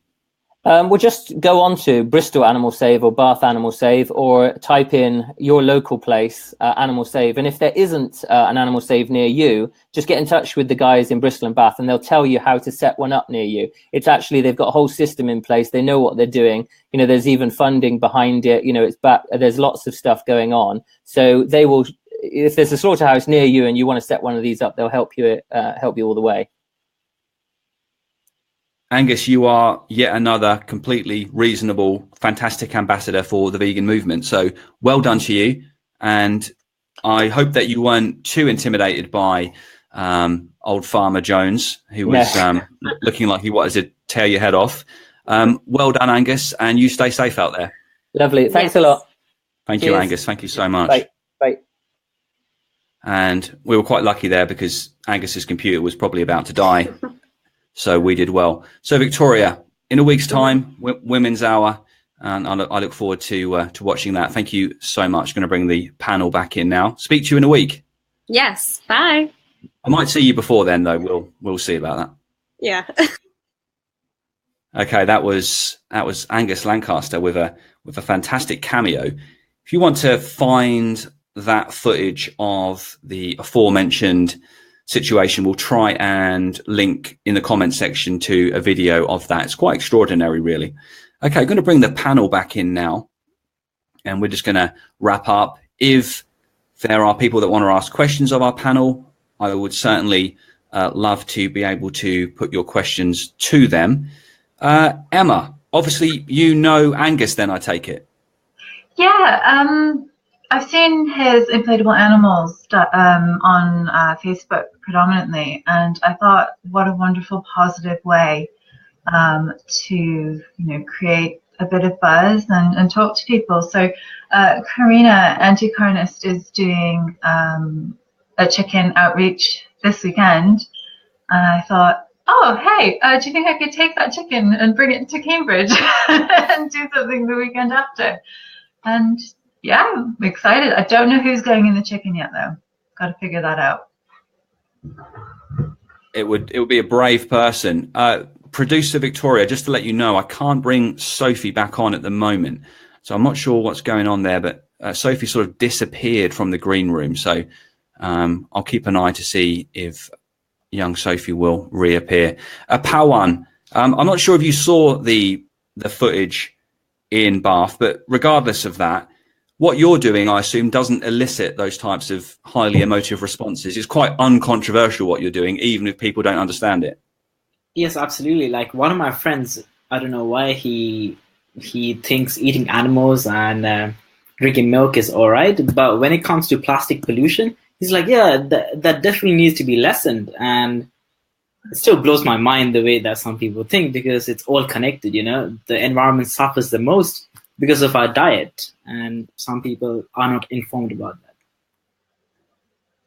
Well, just go on to Bristol Animal Save or Bath Animal Save, or type in your local place, Animal Save. And if there isn't an Animal Save near you, just get in touch with the guys in Bristol and Bath, and they'll tell you how to set one up near you. It's actually, they've got a whole system in place. They know what they're doing. You know, there's even funding behind it. You know, there's lots of stuff going on. So they will, if there's a slaughterhouse near you and you want to set one of these up, they'll help you all the way. Angus, you are yet another completely reasonable, fantastic ambassador for the vegan movement. So well done to you. And I hope that you weren't too intimidated by old Farmer Jones, who was looking like he wanted to tear your head off. Well done, Angus, and you stay safe out there. Lovely. Thanks a lot. Thank you, Angus. Thank you so much. Bye. Bye. And we were quite lucky there because Angus's computer was probably about to die. So we did well. So Victoria, in a week's time, Women's Hour, and I look forward to watching that. Thank you so much. Going to bring the panel back in now. Speak to you in a week. Yes. Bye. I might see you before then, though. We'll see about that. Yeah. Okay, that was Angus Lancaster with a fantastic cameo. If you want to find that footage of the aforementioned situation, we'll try and link in the comment section to a video of that. It's quite extraordinary, really. Okay, I'm going to bring the panel back in now, and we're just going to wrap up. If there are people that want to ask questions of our panel, I would certainly love to be able to put your questions to them. Emma, obviously you know Angus then, I take it. Yeah, I've seen his inflatable animals on Facebook predominantly, and I thought, what a wonderful, positive way to create a bit of buzz and talk to people. So Karina, Anti-Carnist, is doing a chicken outreach this weekend, and I thought, oh, hey, do you think I could take that chicken and bring it to Cambridge and do something the weekend after? And yeah, I'm excited. I don't know who's going in the chicken yet, though. Got to figure that out. It would be a brave person. Producer Victoria, just to let you know, I can't bring Sophie back on at the moment. So I'm not sure what's going on there, but Sophie sort of disappeared from the green room. So I'll keep an eye to see if young Sophie will reappear. Pawan, I'm not sure if you saw the footage in Bath, but regardless of that, what you're doing, I assume, doesn't elicit those types of highly emotive responses. It's quite uncontroversial what you're doing, even if people don't understand it. Yes, absolutely. Like one of my friends, I don't know why he thinks eating animals and drinking milk is all right, but when it comes to plastic pollution, he's like, yeah, that definitely needs to be lessened. And it still blows my mind the way that some people think, because it's all connected, the environment suffers the most because of our diet, and some people are not informed about that.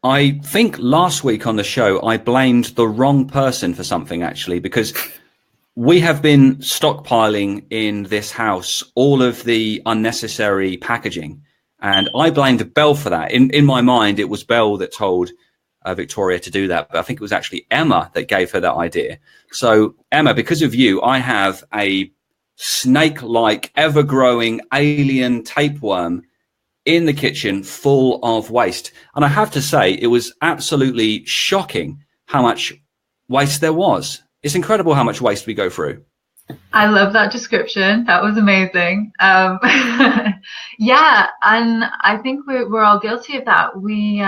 I think last week on the show, I blamed the wrong person for something, actually, because we have been stockpiling in this house all of the unnecessary packaging, and I blamed Belle for that. In my mind, it was Belle that told Victoria to do that, but I think it was actually Emma that gave her that idea. So Emma, because of you, I have a snake-like, ever-growing alien tapeworm in the kitchen full of waste. And I have to say, it was absolutely shocking how much waste there was. It's incredible how much waste we go through. I love that description. That was amazing. Yeah, and I think we're all guilty of that. We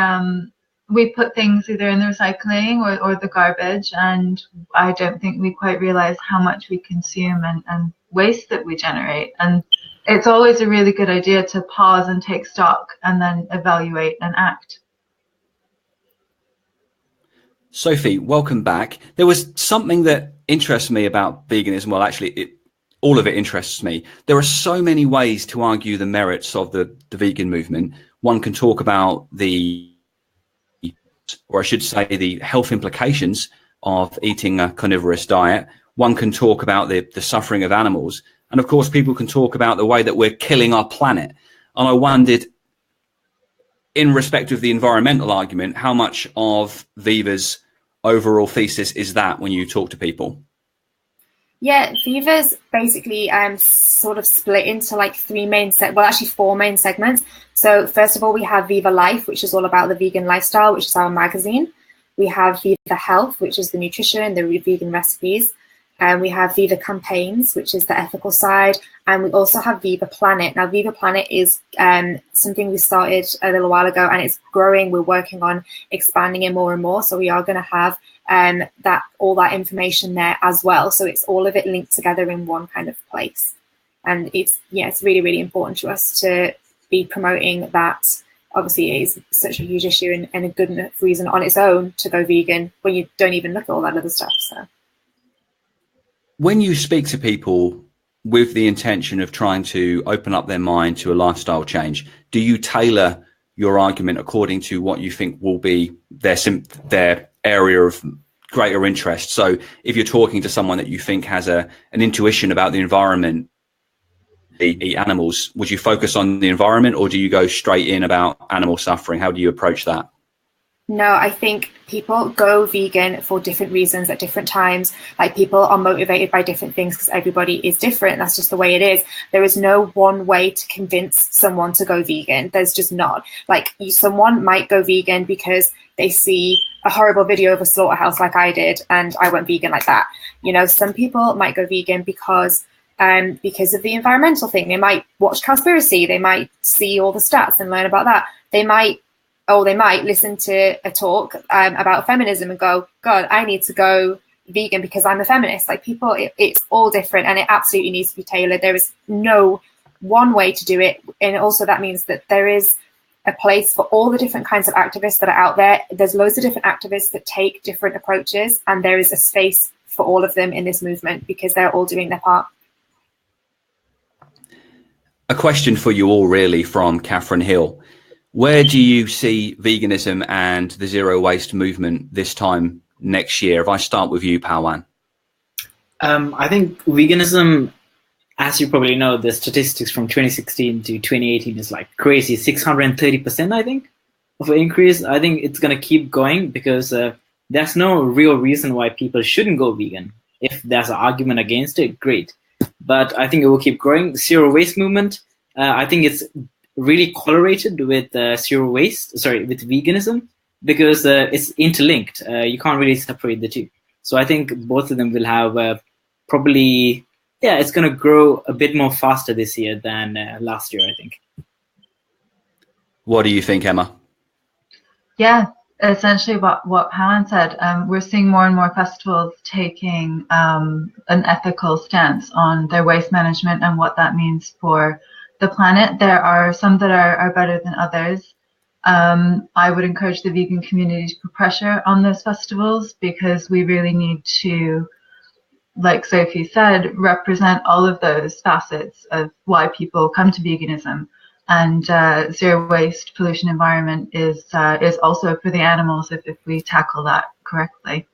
put things either in the recycling or the garbage, and I don't think we quite realize how much we consume and waste that we generate. And it's always a really good idea to pause and take stock and then evaluate and act. Sophie, welcome back. There was something that interests me about veganism. Well, actually, all of it interests me. There are so many ways to argue the merits of the vegan movement. One can talk about or I should say, the health implications of eating a carnivorous diet. One can talk about the suffering of animals. And of course, people can talk about the way that we're killing our planet. And I wondered, in respect of the environmental argument, how much of Viva's overall thesis is that when you talk to people? Yeah, Viva's basically sort of split into like four main segments. So first of all, we have Viva Life, which is all about the vegan lifestyle, which is our magazine. We have Viva Health, which is the nutrition, the vegan recipes. And we have Viva Campaigns, which is the ethical side. And we also have Viva Planet. Now, Viva Planet is something we started a little while ago, and it's growing. We're working on expanding it more and more. So we are going to have all that information there as well. So it's all of it linked together in one kind of place. And it's really, really important to us to be promoting that. Obviously, it is such a huge issue and a good enough reason on its own to go vegan when you don't even look at all that other stuff. So, when you speak to people with the intention of trying to open up their mind to a lifestyle change, do you tailor your argument according to what you think will be their area of greater interest? So if you're talking to someone that you think has an intuition about the environment, eat animals, would you focus on the environment, or do you go straight in about animal suffering? How do you approach that? No, I think people go vegan for different reasons at different times. Like, people are motivated by different things because everybody is different. That's just the way it is. There is no one way to convince someone to go vegan. There's just not. Like, someone might go vegan because they see a horrible video of a slaughterhouse like I did, and I went vegan like that. You know, some people might go vegan because of the environmental thing. They might watch Cowspiracy. They might see all the stats and learn about that. They might listen to a talk about feminism and go, God, I need to go vegan because I'm a feminist. Like, people, it's all different, and it absolutely needs to be tailored. There is no one way to do it. And also that means that there is a place for all the different kinds of activists that are out there. There's loads of different activists that take different approaches, and there is a space for all of them in this movement because they're all doing their part. A question for you all, really, from Catherine Hill. Where do you see veganism and the zero waste movement this time next year? If I start with you, Pawan. I think veganism, as you probably know, the statistics from 2016 to 2018 is like crazy, 630%, I think, of an increase. I think it's going to keep going because there's no real reason why people shouldn't go vegan. If there's an argument against it, great. But I think it will keep growing. The zero waste movement, I think it's really correlated with with veganism, because it's interlinked. You can't really separate the two. So I think both of them will have probably, it's going to grow a bit more faster this year than last year, I think. What do you think, Emma? Yeah, essentially what Pawan said. We're seeing more and more festivals taking an ethical stance on their waste management and what that means for the planet. There are some that are better than others. I would encourage the vegan community to put pressure on those festivals, because we really need to, like Sophie said, represent all of those facets of why people come to veganism. And zero waste, pollution, environment is also for the animals if we tackle that correctly.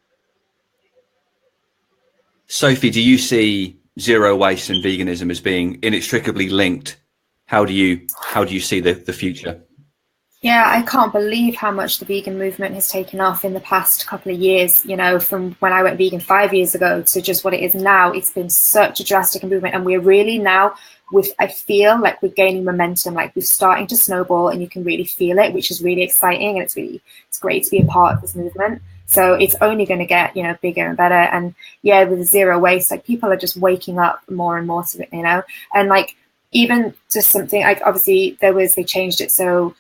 Sophie, do you see zero waste and veganism as being inextricably linked? How do you see the future? Yeah, I can't believe how much the vegan movement has taken off in the past couple of years, you know, from when I went vegan 5 years ago to just what it is now. It's been such a drastic improvement, and we're really now I feel like we're gaining momentum, like we're starting to snowball, and you can really feel it, which is really exciting, and it's great to be a part of this movement. So it's only going to get, you know, bigger and better. And yeah, with zero waste, like people are just waking up more and more to it, you know, and like even just something like obviously they changed it so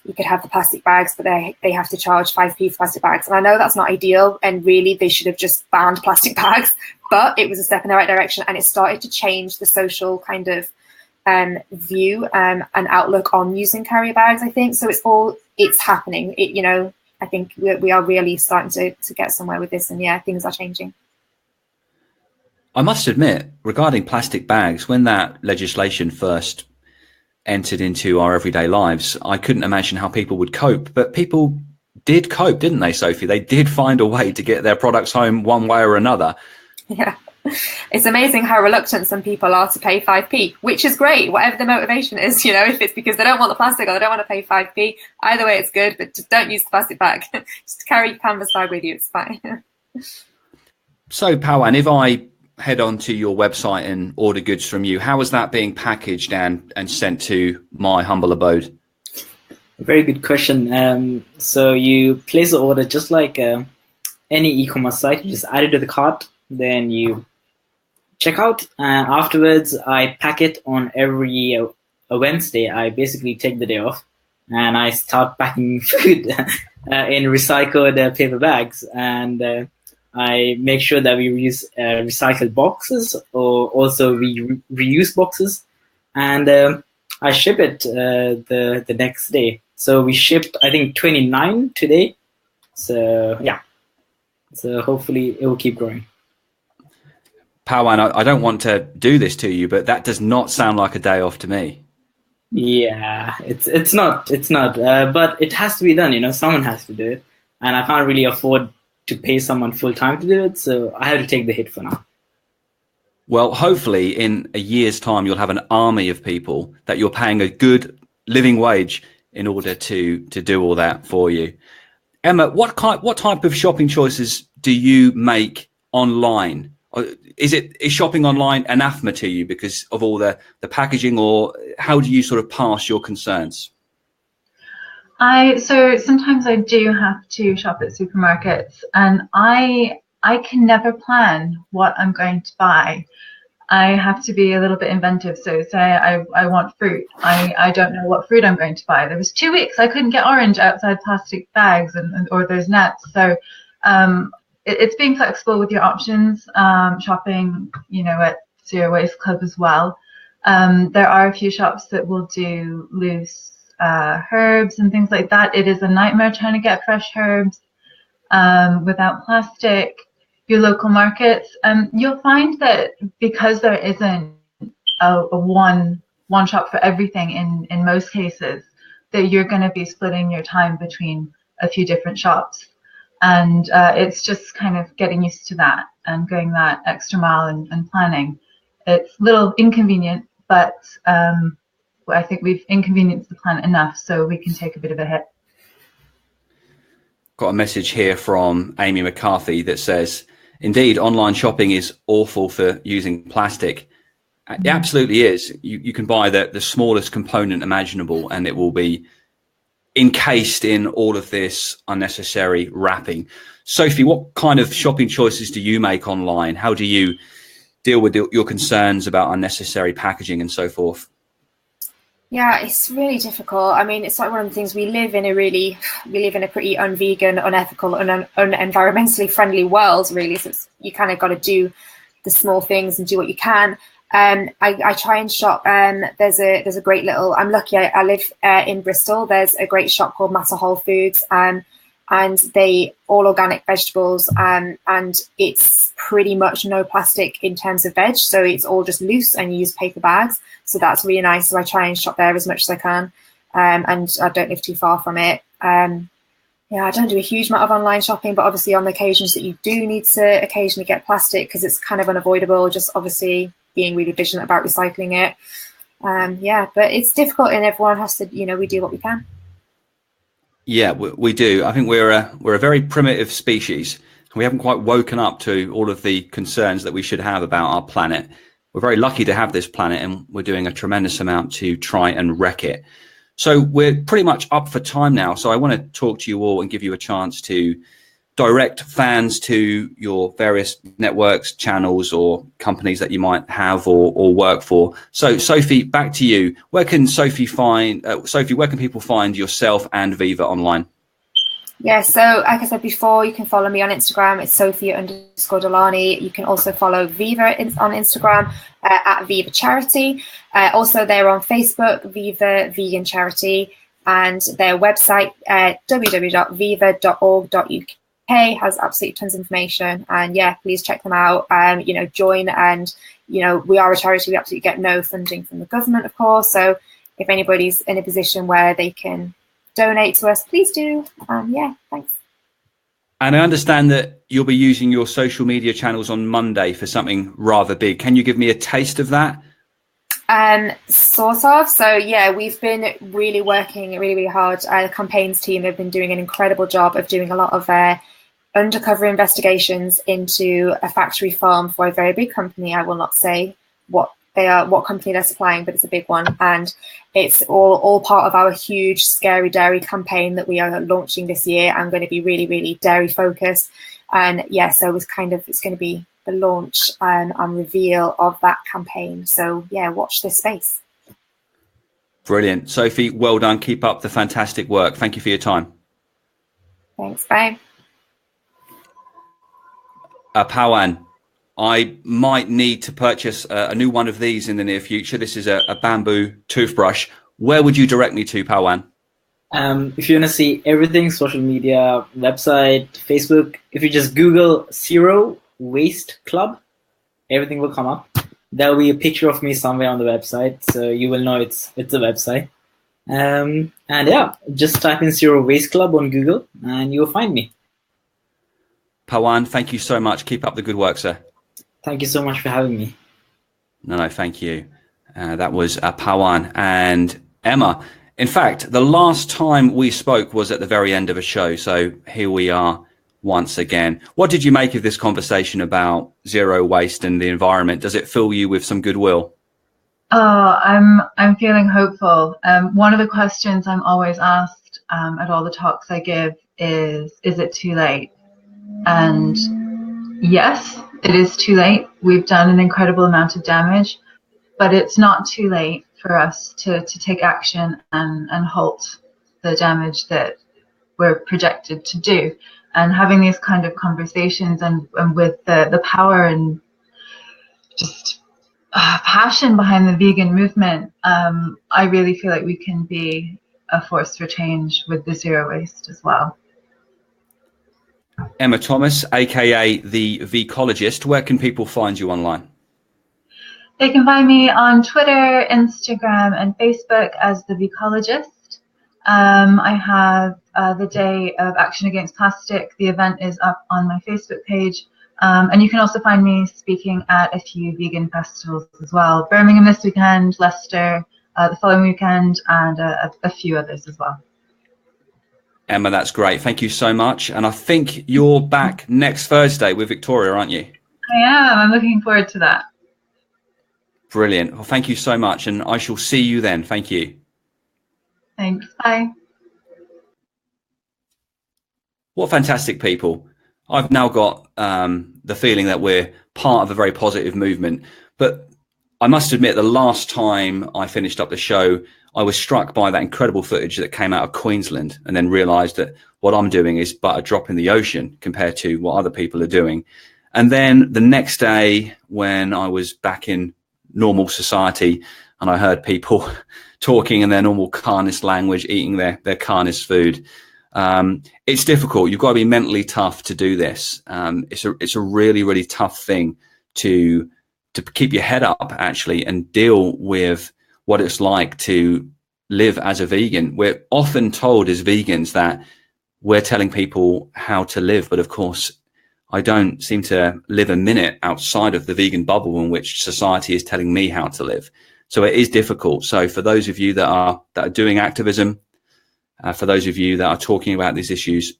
you could have the plastic bags, but they have to charge 5p for plastic bags. And I know that's not ideal, and really they should have just banned plastic bags, but it was a step in the right direction, and it started to change the social kind of view and outlook on using carrier bags, I think. So it's happening. You know, I think we are really starting to get somewhere with this, and yeah, things are changing. I must admit, regarding plastic bags, when that legislation first entered into our everyday lives, I couldn't imagine how people would cope, but people did cope, didn't they, Sophie? They did find a way to get their products home one way or another. Yeah, it's amazing how reluctant some people are to pay 5p, which is great, whatever the motivation is, you know, if it's because they don't want the plastic or they don't want to pay 5p, either way it's good, but just don't use the plastic bag. Just carry your canvas bag with you, it's fine. So, Pawan, if I head on to your website and order goods from you, how is that being packaged and sent to my humble abode? Very good question. So you place the order just like any e-commerce site. You just add it to the cart, then you check out, and afterwards I pack it on every a Wednesday. I basically take the day off and I start packing food in recycled paper bags, and I make sure that we use recycled boxes, or also we reuse boxes, and I ship it the next day. So we shipped, I think, 29 today. So yeah, so hopefully it will keep growing. Pawan, I don't want to do this to you, but that does not sound like a day off to me. Yeah, it's not, but it has to be done. You know, someone has to do it, and I can't really afford to pay someone full time to do it, so I have to take the hit for now. Well, hopefully in a year's time you'll have an army of people that you're paying a good living wage in order to do all that for you. Emma, what type of shopping choices do you make online? Is shopping online anathema to you because of all the packaging, or how do you sort of pass your concerns? So sometimes I do have to shop at supermarkets, and I can never plan what I'm going to buy. I have to be a little bit inventive. So say I want fruit. I don't know what fruit I'm going to buy. There was 2 weeks I couldn't get orange outside plastic bags or those nets. So it's being flexible with your options. Shopping, you know, at Zero Waste Club as well. There are a few shops that will do loose herbs and things like that. It is a nightmare trying to get fresh herbs without plastic. Your local markets, you'll find that because there isn't a one shop for everything in most cases, that you're going to be splitting your time between a few different shops, and it's just kind of getting used to that and going that extra mile and planning. It's a little inconvenient, but I think we've inconvenienced the planet enough so we can take a bit of a hit. Got a message here from Amy McCarthy that says, indeed, online shopping is awful for using plastic. It absolutely is. You can buy the smallest component imaginable and it will be encased in all of this unnecessary wrapping. Sophie, what kind of shopping choices do you make online? How do you deal with your concerns about unnecessary packaging and so forth? Yeah, it's really difficult. I mean, it's like one of the things we live in a pretty unvegan, unethical, unenvironmentally friendly world, really. So you kind of got to do the small things and do what you can. I try and shop. There's a great little. I'm lucky. I live in Bristol. There's a great shop called Matter Whole Foods, and they all organic vegetables. And it's pretty much no plastic in terms of veg. So it's all just loose, and you use paper bags. So that's really nice. So I try and shop there as much as I can, and I don't live too far from it. Yeah, I don't do a huge amount of online shopping, but obviously on the occasions that you do need to occasionally get plastic, because it's kind of unavoidable, just obviously being really vigilant about recycling it. Yeah, but it's difficult, and everyone has to, we do what we can. Yeah, we do. I think we're a very primitive species. We haven't quite woken up to all of the concerns that we should have about our planet. We're very lucky to have this planet, and we're doing a tremendous amount to try and wreck it. So we're pretty much up for time now. So I want to talk to you all and give you a chance to direct fans to your various networks, channels, or companies that you might have or work for. So Sophie, back to you. Where can Sophie find Sophie? Where can people find yourself and Viva online? Yeah, so like I said before, you can follow me on Instagram. It's Sophia_Delani. You can also follow Viva on Instagram at Viva Charity. Also, they're on Facebook, Viva Vegan Charity, and their website, www.viva.org.uk, has absolutely tons of information. And yeah, please check them out. Join, and we are a charity. We absolutely get no funding from the government, of course. So if anybody's in a position where they can donate to us, please do. Yeah, thanks. And I understand that you'll be using your social media channels on Monday for something rather big. Can you give me a taste of that? Sort of. So yeah, we've been really working really hard. The campaigns team have been doing an incredible job of doing a lot of undercover investigations into a factory farm for a very big company. I will not say what they are, what company they're supplying, but it's a big one, and it's all part of our huge Scary Dairy campaign that we are launching this year. I'm going to be really dairy focused, and yeah, so it's going to be the launch and reveal of that campaign. So yeah, watch this space. Brilliant. Sophie, well done. Keep up the fantastic work. Thank you for your time. Thanks. Bye. Pawan, I might need to purchase a new one of these in the near future. This is a bamboo toothbrush. Where would you direct me to, Pawan? If you want to see everything, social media, website, Facebook, if you just Google Zero Waste Club, everything will come up. There'll be a picture of me somewhere on the website, so you will know it's a website. And yeah, just type in Zero Waste Club on Google and you'll find me. Pawan, thank you so much. Keep up the good work, sir. Thank you so much for having me. No, thank you. That was Pawan and Emma. In fact, the last time we spoke was at the very end of a show. So here we are once again. What did you make of this conversation about zero waste and the environment? Does it fill you with some goodwill? Oh, I'm feeling hopeful. One of the questions I'm always asked at all the talks I give is it too late? And yes, it is too late. We've done an incredible amount of damage, but it's not too late for us to take action and halt the damage that we're projected to do. And having these kind of conversations and with the power and just passion behind the vegan movement, I really feel like we can be a force for change with the zero waste as well. Emma Thomas, aka the Vecologist, where can people find you online? They can find me on Twitter, Instagram, and Facebook as the Vecologist. I have the Day of Action Against Plastic. The event is up on my Facebook page. And you can also find me speaking at a few vegan festivals as well. Birmingham this weekend, Leicester the following weekend, and a few others as well. Emma, that's great. Thank you so much. And I think you're back next Thursday with Victoria, aren't you? I am. I'm looking forward to that. Brilliant. Well, thank you so much. And I shall see you then. Thank you. Thanks. Bye. What fantastic people. I've now got the feeling that we're part of a very positive movement. But I must admit, the last time I finished up the show, I was struck by that incredible footage that came out of Queensland, and then realized that what I'm doing is but a drop in the ocean compared to what other people are doing. And then the next day, when I was back in normal society and I heard people talking in their normal carnist language, eating their carnist food, it's difficult. You've got to be mentally tough to do this. It's a really tough thing to keep your head up, actually, and deal with what it's like to live as a vegan. We're often told as vegans that we're telling people how to live. But of course, I don't seem to live a minute outside of the vegan bubble in which society is telling me how to live. So it is difficult. So for those of you that are doing activism, for those of you that are talking about these issues,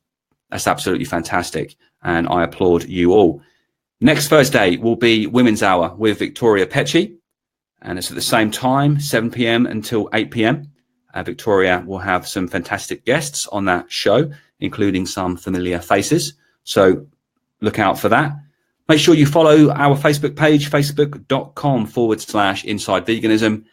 that's absolutely fantastic. And I applaud you all. Next Thursday will be Women's Hour with Victoria Pecci. And it's at the same time, 7 p.m. until 8 p.m. Victoria will have some fantastic guests on that show, including some familiar faces. So look out for that. Make sure you follow our Facebook page, facebook.com/Inside Veganism.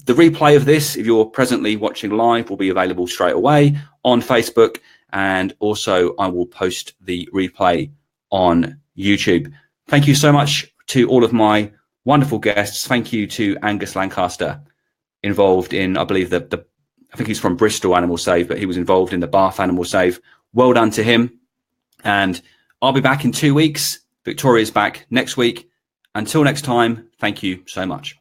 The replay of this, if you're presently watching live, will be available straight away on Facebook. And also I will post the replay on YouTube. Thank you so much to all of my wonderful guests. Thank you to Angus Lancaster, involved in, I believe, I think he's from Bristol Animal Save, but he was involved in the Bath Animal Save. Well done to him. And I'll be back in 2 weeks. Victoria's back next week. Until next time, thank you so much.